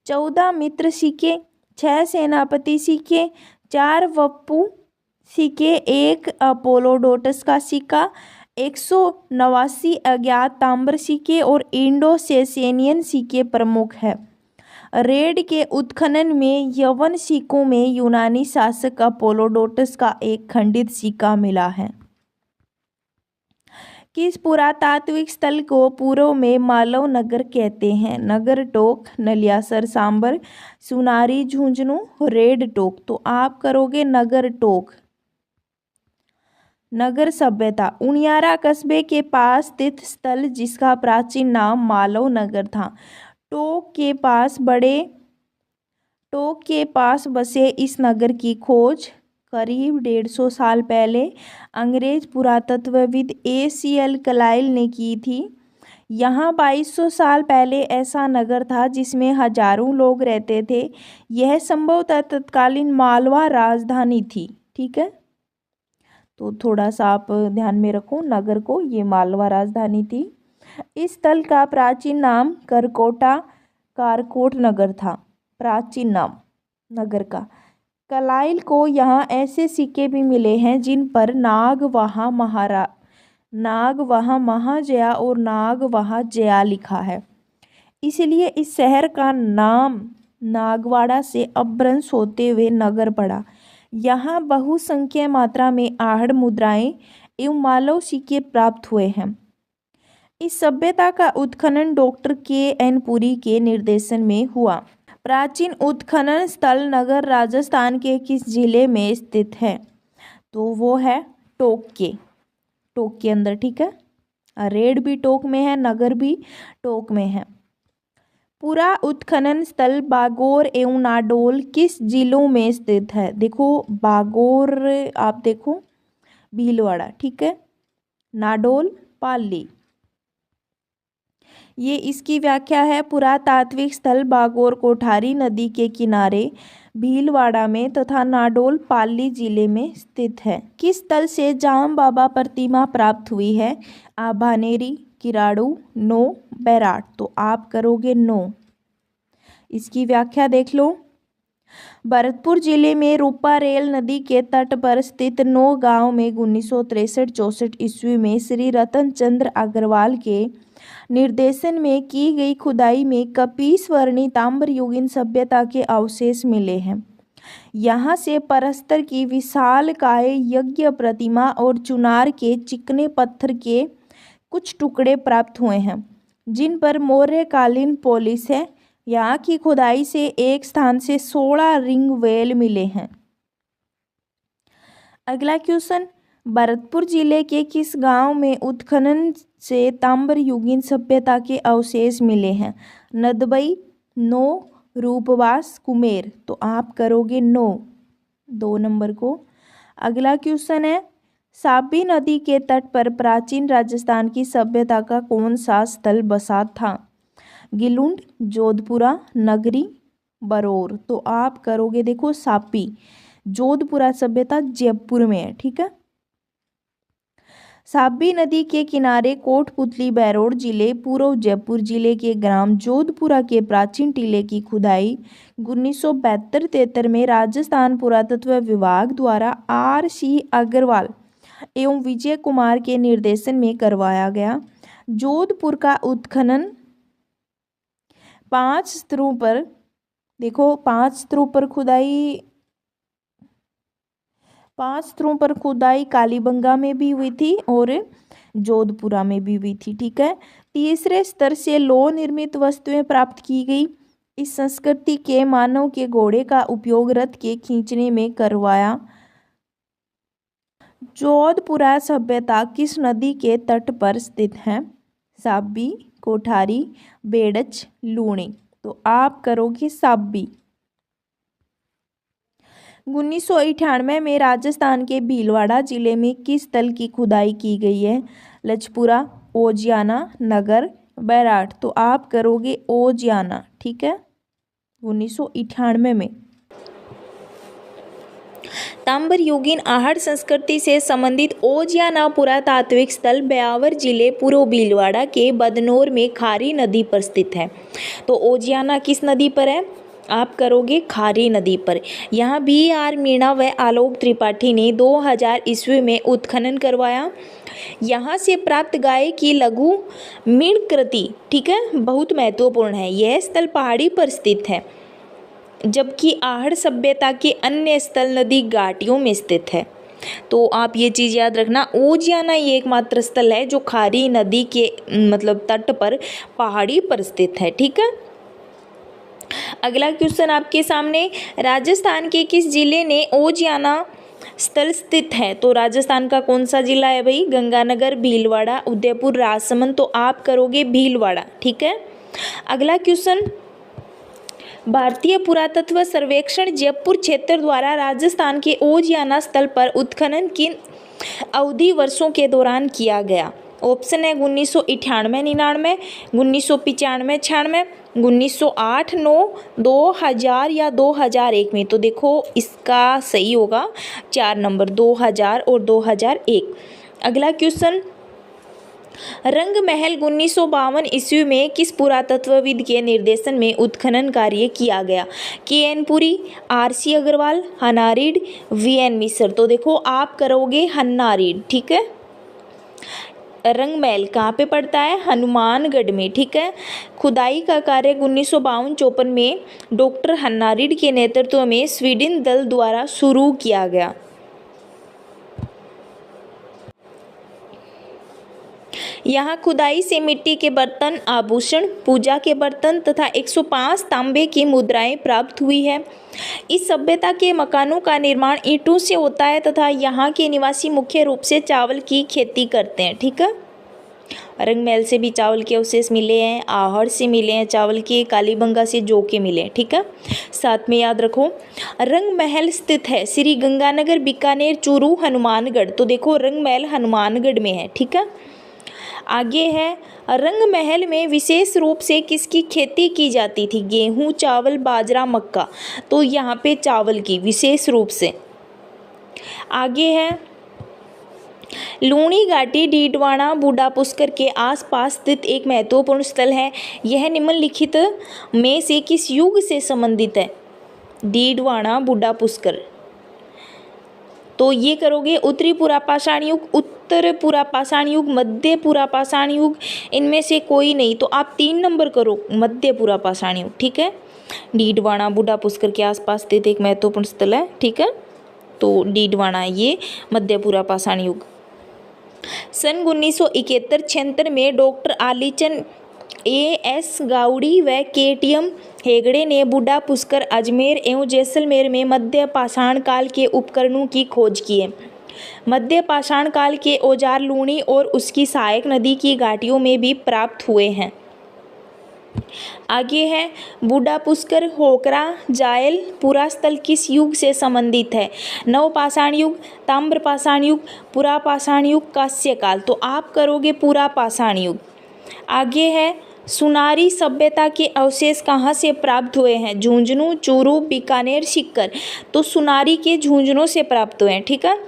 [SPEAKER 1] 14 मित्र सिक्के, 6 सेनापति सिक्के, 4 वप्पू सिक्के, 1 अपोलोडोटस का सिक्का, 189 अज्ञात ताम्र सिक्के और इंडो सेसेनियन सिक्के प्रमुख है। रेड के उत्खनन में यवन सिक्कों में यूनानी शासक अपोलोडोटस का एक खंडित सिक्का मिला है। किस पुरातात्विक स्थल को पूर्व में मालव नगर कहते हैं? नगर टोक, नलियासर सांबर, सुनारी झुंझुनू, रेड टोक। तो आप करोगे नगर टोक। नगर सभ्यता, उनियारा कस्बे के पास स्थित स्थल जिसका प्राचीन नाम मालव नगर था। टोक के पास बसे इस नगर की खोज करीब 150 साल पहले अंग्रेज पुरातत्वविद A.C.L. क्लाइल ने की थी। यहाँ 2200 साल पहले ऐसा नगर था जिसमें हजारों लोग रहते थे। यह संभवतः तत्कालीन मालवा राजधानी थी, ठीक है। तो थोड़ा सा आप ध्यान में रखो नगर को, ये मालवा राजधानी थी। इस स्थल का प्राचीन नाम कारकोट नगर था, प्राचीन नाम नगर का। क्लाइल को यहाँ ऐसे सिक्के भी मिले हैं जिन पर नागवाहा महाजया और नागवाहा जया लिखा है। इसलिए इस शहर का नाम नागवाड़ा से अपभ्रंश होते हुए नगर पड़ा। यहाँ बहुसंख्य मात्रा में आहड़ मुद्राएं एवं मालव सिक्के प्राप्त हुए हैं। इस सभ्यता का उत्खनन डॉक्टर K.N. पुरी के निर्देशन में हुआ। प्राचीन उत्खनन स्थल नगर राजस्थान के किस जिले में स्थित है? तो वो है टोक के अंदर, ठीक है। रेड भी टोक में है, नगर भी टोक में है। पूरा उत्खनन स्थल बागोर एवं नाडोल किस जिलों में स्थित है? देखो बागोर आप देखो भीलवाड़ा, ठीक है। नाडोल पाली। ये इसकी व्याख्या है, पुरातात्विक स्थल बागोर कोठारी नदी के किनारे भीलवाड़ा में तथा नाडोल पाली जिले में स्थित है। किस स्थल से जाम बाबा प्रतिमा प्राप्त हुई है? आभानेरी, किराड़ू, नो, बैराट। तो आप करोगे नो। इसकी व्याख्या देख लो। भरतपुर जिले में रूपारेल नदी के तट पर स्थित नो गांव में 1963-64 ईस्वी में श्री रतन चंद्र अग्रवाल के निर्देशन में की गई खुदाई में कपीसवर्णी ताम्रयुगीन सभ्यता के अवशेष मिले हैं। यहाँ से परस्तर की विशालकाय यज्ञ प्रतिमा और चुनार के चिकने पत्थर के कुछ टुकड़े प्राप्त हुए हैं जिन पर मौर्यकालीन पॉलिश है। यहाँ की खुदाई से एक स्थान से 16 रिंग वेल मिले हैं। अगला क्वेश्चन, भरतपुर जिले के किस गांव में उत्खनन से ताम्रयुगीन सभ्यता के अवशेष मिले हैं? नदबई, नो, रूपवास कुमेर, तो आप करोगे नो 2 नंबर को। अगला क्वेश्चन है, साबी नदी के तट पर प्राचीन राजस्थान की सभ्यता का कौन सा स्थल बसा था? गिलुंड, जोधपुरा, नगरी, बरौर, तो आप करोगे देखो सापी। जोधपुरा सभ्यता जयपुर में है, ठीक है। साबी नदी के किनारे कोटपुतली बैरोड जिले पूर्व जयपुर जिले के ग्राम जोधपुरा के प्राचीन टीले की खुदाई 1972-73 में राजस्थान पुरातत्व विभाग द्वारा RC अग्रवाल एवं विजय कुमार के निर्देशन में करवाया गया। जोधपुर का उत्खनन 5 स्तरों पर, देखो 5 स्तरों पर खुदाई कालीबंगा में भी हुई थी और जोधपुरा में भी हुई थी, ठीक है। तीसरे स्तर से लौह निर्मित वस्तुएं प्राप्त की गई। इस संस्कृति के मानव के घोड़े का उपयोग रथ के खींचने में करवाया। जोधपुरा सभ्यता किस नदी के तट पर स्थित है? साबी, कोठारी, बेड़च, लूणी, तो आप करोगे साबी। 1998 में राजस्थान के भीलवाड़ा जिले में किस स्थल की खुदाई की गई है? लचपुरा, ओजियाना, नगर, बैराठ, तो आप करोगे ओजियाना, ठीक है। 1998 में। तांबर युगीन आहड़ संस्कृति से संबंधित ओजियाना पुरातात्विक स्थल ब्यावर जिले पूर्व भीलवाड़ा के बदनौर में खारी नदी पर स्थित है। तो ओजियाना किस नदी पर है? आप करोगे खारी नदी पर। यहाँ BR मीणा व आलोक त्रिपाठी ने 2000 ईस्वी में उत्खनन करवाया। यहाँ से प्राप्त गाय की लघु मीणकृति, ठीक है, बहुत महत्वपूर्ण है। यह स्थल पहाड़ी पर स्थित है, जबकि आहड़ सभ्यता के अन्य स्थल नदी घाटियों में स्थित है। तो आप ये चीज़ याद रखना, ओजियाना ये एकमात्र स्थल है जो खारी नदी के मतलब तट पर पहाड़ी पर स्थित है, ठीक है। अगला क्वेश्चन आपके सामने, राजस्थान के किस जिले ने ओजियाना स्थल स्थित है? तो राजस्थान का कौन सा जिला है भाई? गंगानगर, भीलवाड़ा, उदयपुर, राजसमंद, तो आप करोगे भीलवाड़ा, ठीक है। अगला क्वेश्चन, भारतीय पुरातत्व सर्वेक्षण जयपुर क्षेत्र द्वारा राजस्थान के ओजियाना स्थल पर उत्खनन की अवधि वर्षों के दौरान किया गया? ऑप्शन है 1998-99, 1995-96, 1908-09, 2000 या 2001 में। तो देखो इसका सही होगा 4 नंबर, 2000 और 2001। अगला क्वेश्चन, रंग महल 1952 ईस्वी में किस पुरातत्वविद के निर्देशन में उत्खनन कार्य किया गया? KN पुरी, RC अग्रवाल, हन्ना रीड, VN मिश्र, तो देखो आप करोगे हन्ना रीड, ठीक है। रंग महल कहाँ पे पड़ता है? हनुमानगढ़ में, ठीक है। खुदाई का कार्य 1952-54 में डॉक्टर हन्ना रीड के नेतृत्व में स्वीडन दल द्वारा शुरू किया गया। यहाँ खुदाई से मिट्टी के बर्तन, आभूषण, पूजा के बर्तन तथा 105 तांबे की मुद्राएं प्राप्त हुई है। इस सभ्यता के मकानों का निर्माण ईंटों से होता है तथा यहाँ के निवासी मुख्य रूप से चावल की खेती करते हैं, ठीक है। रंग महल से भी चावल के अवशेष मिले हैं, आहड़ से मिले हैं चावल के, कालीबंगा से जौ के मिले हैं, ठीक है। साथ में याद रखो, रंग महल स्थित है श्री गंगानगर, बीकानेर, चूरू, हनुमानगढ़, तो देखो रंग महल हनुमानगढ़ में है, ठीक है। आगे है, रंग महल में विशेष रूप से किसकी खेती की जाती थी? गेहूं, चावल, बाजरा, मक्का, तो यहाँ पे चावल की विशेष रूप से। आगे है, लूणी घाटी डीडवाना बूढ़ा पुष्कर के आसपास स्थित एक महत्वपूर्ण स्थल है। यह निम्नलिखित में से किस युग से संबंधित है? डीडवाना बूढ़ा पुष्कर, तो ये करोगे उत्तरी पुरापाषाण युग, उत्तर पुरापाषाण युग, मध्य पुरापाषाण युग, इनमें से कोई नहीं, तो आप 3 नंबर करो मध्य पुरापाषाण युग, ठीक है। डीडवाना बूढ़ा पुष्कर के आसपास स्थित एक महत्वपूर्ण स्थल है, ठीक है। तो डीडवाना ये मध्य पुरापाषाण युग। सन 1971-76 में डॉक्टर आलीचंद AS गाउड़ी व KTM हेगड़े ने बूढ़ा पुष्कर, अजमेर एवं जैसलमेर में मध्य पाषाण काल के उपकरणों की खोज की है। मध्य पाषाण काल के औजार लूणी और उसकी सहायक नदी की घाटियों में भी प्राप्त हुए हैं। आगे है बूढ़ा पुष्कर, होकरा, जायल, पुरास्थल किस युग से संबंधित है? नवपाषाण युग, ताम्रपाषाण युग, पुरापाषाण युग, कांस्य काल। तो आप करोगे पुरापाषाण युग। आगे है सुनारी सभ्यता के अवशेष कहाँ से प्राप्त हुए हैं? झुंझुनू, चूरू, बीकानेर, सीकर। तो सुनारी के झुंझुनू से प्राप्त हुए हैं। ठीक है,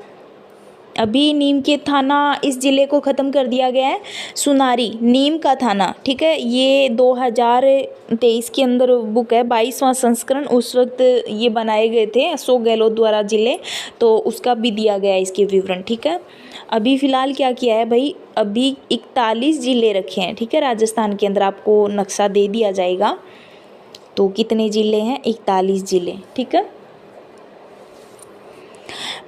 [SPEAKER 1] अभी नीम के थाना इस ज़िले को ख़त्म कर दिया गया है, सुनारी नीम का थाना। ठीक है, ये 2023 के अंदर बुक है, 22वां संस्करण। उस वक्त ये बनाए गए थे अशोक गहलोत द्वारा ज़िले, तो उसका भी दिया गया है इसके विवरण। ठीक है, अभी फ़िलहाल क्या किया है भाई, अभी 41 ज़िले रखे हैं। ठीक है, राजस्थान के अंदर आपको नक्शा दे दिया जाएगा। तो कितने ज़िले हैं? 41 ज़िले। ठीक है,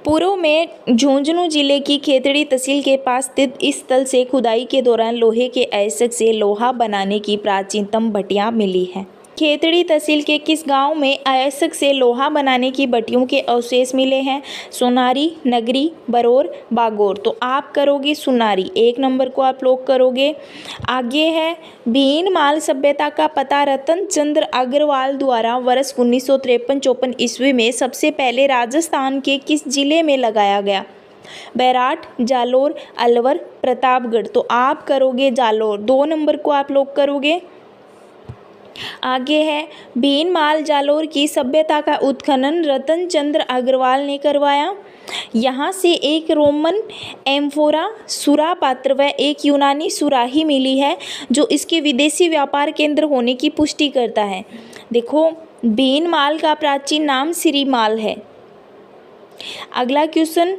[SPEAKER 1] पूर्व में झुंझुनू जिले की खेतड़ी तहसील के पास स्थित इस स्थल से खुदाई के दौरान लोहे के अयस्क से लोहा बनाने की प्राचीनतम भट्टियां मिली हैं। खेतड़ी तहसील के किस गांव में अयस्क से लोहा बनाने की भट्टियों के अवशेष मिले हैं? सोनारी, नगरी, बरौर, बागौर। तो आप करोगे सुनारी, 1 नंबर को आप लोग करोगे। आगे है भीनमाल सभ्यता का पता रतन चंद्र अग्रवाल द्वारा वर्ष 1953-54 ईस्वी में सबसे पहले राजस्थान के किस जिले में लगाया गया? बैराठ, जालोर, अलवर, प्रतापगढ़। तो आप करोगे जालोर, 2 नंबर को आप लोग करोगे। आगे है भीनमाल जालोर की सभ्यता का उत्खनन रतन चंद्र अग्रवाल ने करवाया। यहाँ से एक रोमन एम्फोरा सुरा पात्र व एक यूनानी सुराही मिली है जो इसके विदेशी व्यापार केंद्र होने की पुष्टि करता है। देखो, भीनमाल का प्राचीन नाम श्रीमाल है। अगला क्वेश्चन,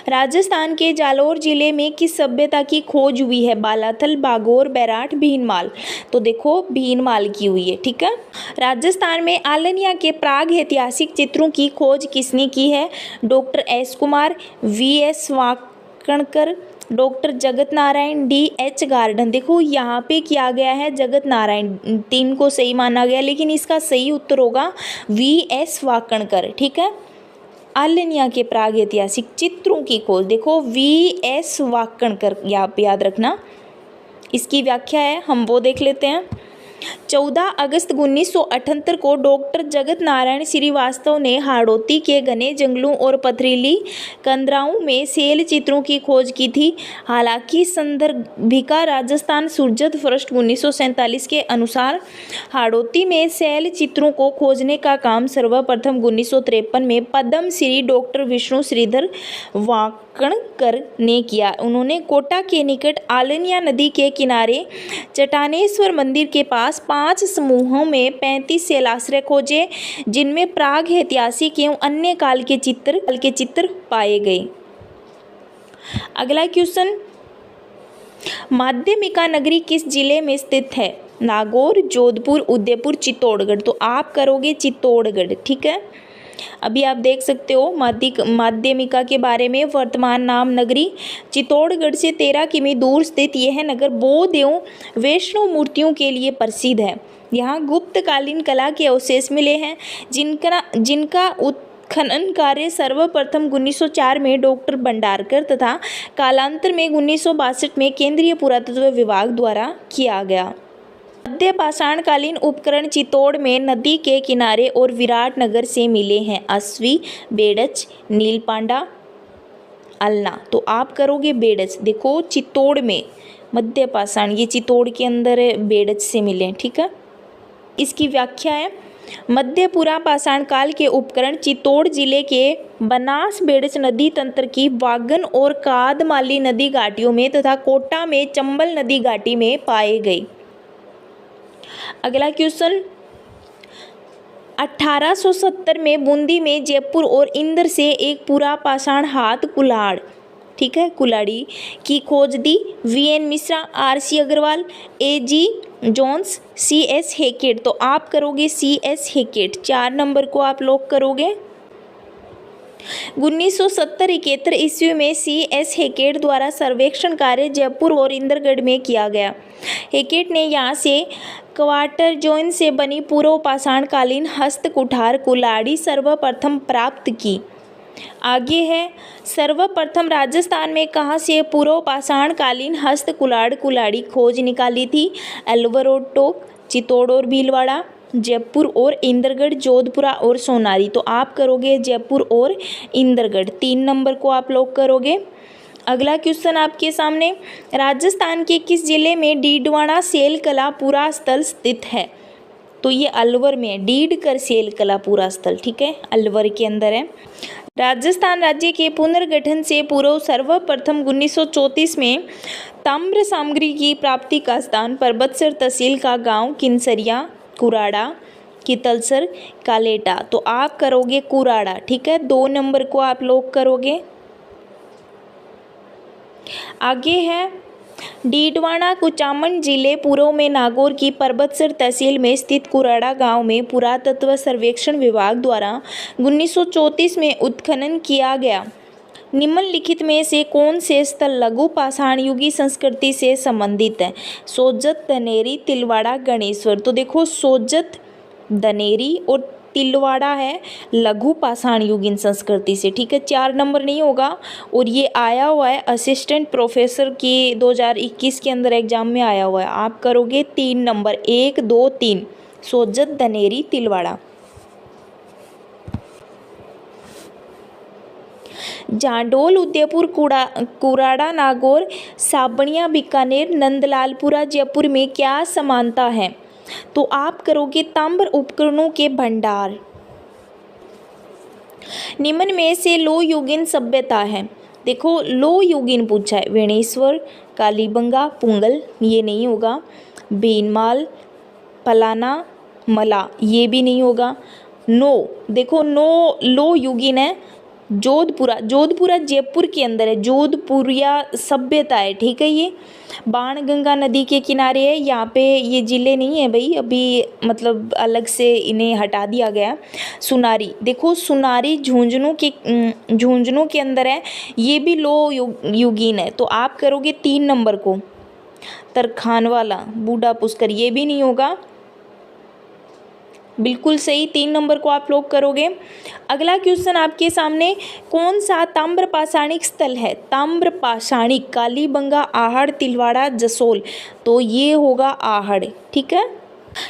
[SPEAKER 1] राजस्थान के जालोर जिले में किस सभ्यता की खोज हुई है? बालाथल, बागौर, बैराठ, भीनमाल। तो देखो, भीनमाल की हुई है। ठीक है, राजस्थान में आलनिया के प्राग ऐतिहासिक चित्रों की खोज किसने की है? Doctor S Kumar, VS. Wakankar, doctor Jagat Narayan, D.H.. Garden. देखो, यहाँ पे किया गया है जगत नारायण, 3 को सही माना गया, लेकिन इसका सही उत्तर होगा वी.एस. वाकणकर। ठीक है, आलनिया के प्राग ऐतिहासिक चित्रों की खोज, देखो वी.एस. वाकणकर, याद रखना। इसकी व्याख्या है, हम वो देख लेते हैं। 14 अगस्त 1978 को डॉक्टर जगत नारायण श्रीवास्तव ने हाड़ौती के घने जंगलों और पथरीली कंदराओं में शैल चित्रों की खोज की थी। हालांकि संदर्भिका राजस्थान सुरजत फर्स्ट 1947 के अनुसार हाड़ौती में शैल चित्रों को खोजने का काम सर्वप्रथम 1953 में पद्मश्री डॉक्टर विष्णु श्रीधर वाकणकर ने किया। उन्होंने कोटा के निकट आलनिया नदी के किनारे चटानेश्वर मंदिर के पास 5 समूहों में 35 शैलाश्रय खोजे, जिनमें प्राग ऐतिहासिक एवं अन्य काल के चित्र पाए गए। अगला क्वेश्चन, माध्यमिका नगरी किस जिले में स्थित है? नागौर, जोधपुर, उदयपुर, चित्तौड़गढ़। तो आप करोगे चित्तौड़गढ़। ठीक है, अभी आप देख सकते हो माध्यमिका के बारे में। वर्तमान नाम नगरी, चित्तौड़गढ़ से 13 किमी दूर स्थित यह नगर बौद्ध एवं वैष्णव मूर्तियों के लिए प्रसिद्ध है। यहाँ गुप्तकालीन कला के अवशेष मिले हैं, जिनका उत्खनन कार्य सर्वप्रथम 1904 में डॉक्टर भंडारकर तथा कालांतर में 1962 में केंद्रीय पुरातत्व विभाग द्वारा किया गया। मध्य पाषाणकालीन उपकरण चित्तौड़ में नदी के किनारे और विराटनगर से मिले हैं। अस्वी, बेडच, नीलपांडा, अलना। तो आप करोगे बेडच। देखो, चित्तौड़ में मध्य पाषाण, ये चित्तौड़ के अंदर बेडच से मिले हैं। ठीक है, इसकी व्याख्या है, मध्य पुरापाषाण काल के उपकरण चित्तौड़ जिले के बनास बेडच नदी तंत्र की वागन और कादमाली नदी घाटियों में तथा कोटा में चंबल नदी घाटी में पाए गए। अगला क्वेश्चन, 1870 में बूंदी में जयपुर और इंदौर से एक पुरापाषाण हाथ कुल्हाड़, ठीक है, कुल्हाड़ी की खोज दी। V N. Mishra, R C. Agrawal, A G. Jones, C S. Hackett. तो आप करोगे सी.एस. हैकेट, 4 नंबर को आप लोग करोगे। 1970-71 ईस्वी में सी.एस. हैकेट द्वारा सर्वेक्षण कार्य जयपुर और इंदरगढ़ में किया गया। हैकेट ने यहाँ से क्वार्टर जॉइन से बनी पूर्व पाषाण कालीन हस्त कुठार कुल्हाड़ी सर्वप्रथम प्राप्त की। आगे है सर्वप्रथम राजस्थान में कहाँ से पूर्व पाषाण कालीन हस्त कुल्हाड़ कुल्हाड़ी खोज निकाली थी? अलवर और टोंक, चित्तौड़ और भीलवाड़ा, जयपुर और इंद्रगढ़, जोधपुरा और सोनारी। तो आप करोगे जयपुर और इंद्रगढ़, 3 नंबर को आप लॉक करोगे। अगला क्वेश्चन आपके सामने, राजस्थान के किस जिले में डीडवाना सेल कला पूरा स्थल स्थित है? तो ये अलवर में है, डीडकर सेल कला पूरा स्थल, ठीक है, अलवर के अंदर है। राजस्थान राज्य के पुनर्गठन से पूर्व सर्वप्रथम 1934 में ताम्र सामग्री की प्राप्ति का स्थान परबतसर तहसील का गांव किनसरिया, कुराड़ा, कितलसर, कालेटा। तो आप करोगे कुराड़ा, ठीक है, 2 नंबर को आप लॉक करोगे। आगे है डीडवाना कुचामन जिले पूर्व में नागौर की परबतसर तहसील में स्थित कुराड़ा गांव में पुरातत्व सर्वेक्षण विभाग द्वारा 1934 में उत्खनन किया गया। निम्नलिखित में से कौन से स्थल लघु पाषाण युगी संस्कृति से संबंधित है? सोजत, धनेरी, तिलवाड़ा, गणेश्वर। तो देखो सोजत, धनेरी और तिलवाड़ा है लघु पाषाण युगीन संस्कृति से, ठीक है, 4 नंबर नहीं होगा। और ये आया हुआ है असिस्टेंट प्रोफेसर की 2021 के अंदर एग्जाम में आया हुआ है। आप करोगे 3 नंबर, 1, 2, 3, सोजत, धनेरी, तिलवाड़ा। जाडोल, उदयपुर, कुराड़ा, नागौर, साबणिया, बीकानेर, नंदलालपुरा, जयपुर में क्या समानता है? तो आप करोगे ताम्र उपकरणों के भंडार। निम्न में से लो युगीन सभ्यता है, देखो लो युगीन पूछा है, वेणेश्वर, कालीबंगा, पुंगल, ये नहीं होगा। बीनमाल, पलाना, मला, ये भी नहीं होगा। नो, देखो नो लो युगीन है जोधपुरा, जोधपुरा जयपुर के अंदर है, जोधपुरिया सभ्यता है, ठीक है। ये बाणगंगा नदी के किनारे है, यहाँ पे ये जिले नहीं है भाई, अभी मतलब अलग से इन्हें हटा दिया गया। सुनारी, देखो सुनारी झुंझुनू के अंदर है, ये भी लो युगीन है। तो आप करोगे 3 नंबर को। तरखानवाला, बूढ़ा पुष्कर, ये भी नहीं होगा, बिल्कुल सही, 3 नंबर को आप लोग करोगे। अगला क्वेश्चन आपके सामने, कौन सा ताम्र पाषाणिक स्थल है? ताम्र पाषाणिक, कालीबंगा, आहड़, तिलवाड़ा, जसोल। तो ये होगा आहड़, ठीक है।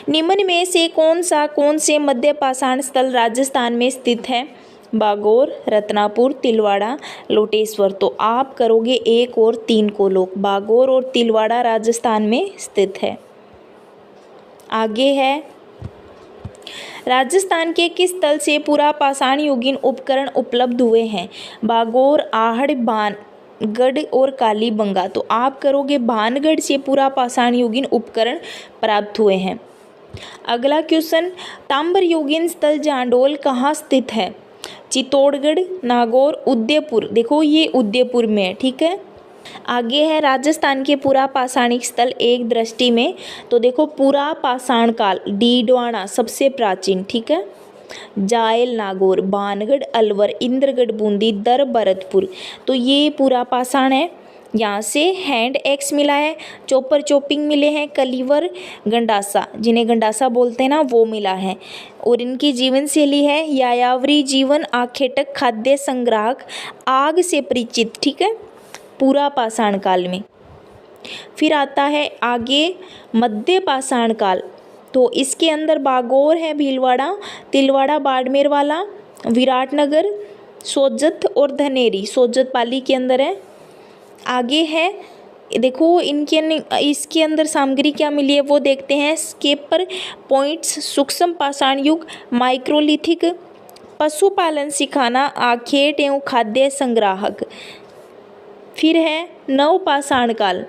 [SPEAKER 1] निम्न में से कौन से मध्य पाषाण स्थल राजस्थान में स्थित है? बागोर, रत्नापुर, तिलवाड़ा, लोटेश्वर। तो आप करोगे 1 और 3 को लोग, बागोर और तिलवाड़ा राजस्थान में स्थित है। आगे है राजस्थान के किस स्थल से पूरा पाषाण युगीन उपकरण उपलब्ध हुए हैं? बागोर, आहड़, भानगढ़ और कालीबंगा। तो आप करोगे भानगढ़ से पूरा पाषाण युगीन उपकरण प्राप्त हुए हैं। अगला क्वेश्चन, ताम्र युगीन स्थल जाडोल कहाँ स्थित है? चित्तौड़गढ़, नागौर, उदयपुर। देखो ये उदयपुर में है, ठीक है। आगे है राजस्थान के पूरा पाषाणिक स्थल एक दृष्टि में। तो देखो पूरा पाषाण काल, डीडवाना सबसे प्राचीन, ठीक है। जायल, नागौर, भानगढ़, अलवर, इंद्रगढ़, बूंदी, दर, भरतपुर। तो ये पूरा पाषाण है। यहाँ से हैंड एक्स मिला है, चोपर चोपिंग मिले हैं, कलीवर, गंडासा, जिन्हें गंडासा बोलते हैं ना, वो मिला है। और इनकी जीवन शैली है यायावरी जीवन, आखेटक, खाद्य संग्राहक, आग से परिचित, ठीक है, पूरा पाषाण काल में। फिर आता है आगे मध्य पाषाण काल। तो इसके अंदर बागोर है, भीलवाड़ा, तिलवाड़ा, बाड़मेर वाला, विराटनगर, सोजत और धनेरी, सोजत पाली के अंदर है। आगे है देखो इसके अंदर सामग्री क्या मिली है वो देखते हैं। स्केपर पॉइंट्स, सूक्ष्म पाषाण युग, माइक्रोलिथिक, पशुपालन सिखाना, आखेट एवं खाद्य संग्राहक। फिर है नवपाषाण काल।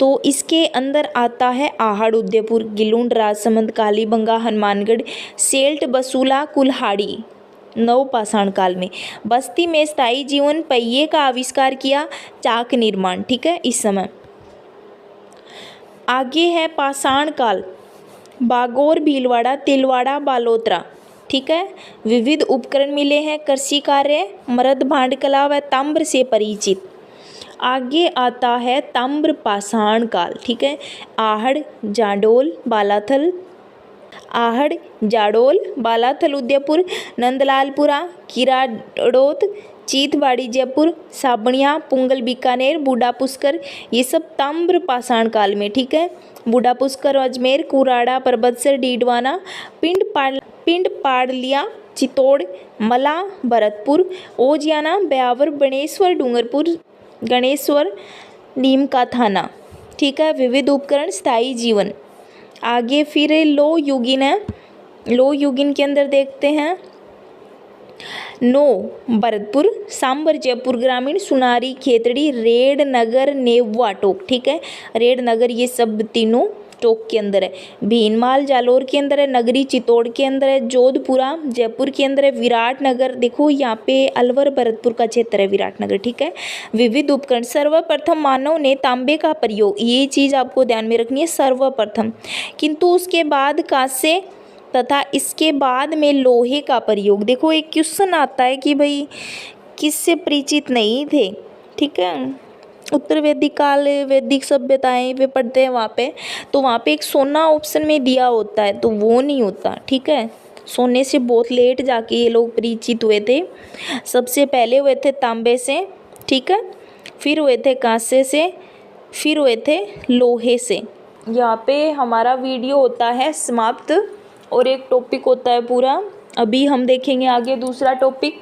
[SPEAKER 1] तो इसके अंदर आता है आहड़, उदयपुर, गिलुंड, राजसमंद, कालीबंगा, हनुमानगढ़, सेल्ट, बसूला, कुल्हाड़ी। नवपाषाण काल में बस्ती में स्थायी जीवन, पहिए का आविष्कार किया, चाक निर्माण, ठीक है, इस समय। आगे है पाषाण काल, बागोर, भीलवाड़ा, तिलवाड़ा, बालोतरा, ठीक है। विविध उपकरण मिले हैं, कृषि कार्य, मृद भांड कला व ताम्र से परिचित। आगे आता है ताम्र पाषाण काल, ठीक है। आहड़, जाडोल, बालाथल, आहड़, जाडोल, बालाथल उदयपुर, नंदलालपुरा, कीराड़ोत, चीथवाड़ी जयपुर, साबणिया, पुंगल बीकानेर, बूढ़ा पुष्कर, ये सब ताम्र पाषाण काल में, ठीक है। बूढ़ा पुष्कर अजमेर, कुराड़ा, परबतसर, डीडवाना, पिंडपाड़लिया, चित्तौड़, मला, भरतपुर, ओजियाना, ब्यावर, बनेश्वर, डूंगरपुर, गणेश्वर, नीम का थाना, ठीक है। विविध उपकरण, स्थायी जीवन। आगे फिर लो युगिन है, लो युगिन के अंदर देखते हैं नो भरतपुर, सांबर जयपुर ग्रामीण, सुनारी खेतड़ी, रेड नगर, नेवा टोक, ठीक है। रेड नगर ये सब तीनों टोक के अंदर है। भीनमाल जालोर के अंदर है, नगरी चित्तौड़ के अंदर है, जोधपुरा जयपुर के अंदर है, विराट नगर देखो यहाँ पे अलवर भरतपुर का क्षेत्र है विराट नगर, ठीक है। विविध उपकरण, सर्वप्रथम मानव ने तांबे का प्रयोग, ये चीज़ आपको ध्यान में रखनी है, सर्वप्रथम, किंतु उसके बाद कांसे तथा इसके बाद में लोहे का प्रयोग। देखो एक क्वेश्चन आता है कि भाई किससे परिचित नहीं थे, ठीक है। उत्तर वैदिक काल, वैदिक सभ्यताएं वे पढ़ते हैं वहाँ पे, तो वहाँ पे एक सोना ऑप्शन में दिया होता है, तो वो नहीं होता, ठीक है। सोने से बहुत लेट जाके ये लोग परिचित हुए थे। सबसे पहले हुए थे तांबे से, ठीक है, फिर हुए थे कांसे से, फिर हुए थे लोहे से। यहाँ पे हमारा वीडियो होता है समाप्त और एक टॉपिक होता है पूरा। अभी हम देखेंगे आगे दूसरा टॉपिक।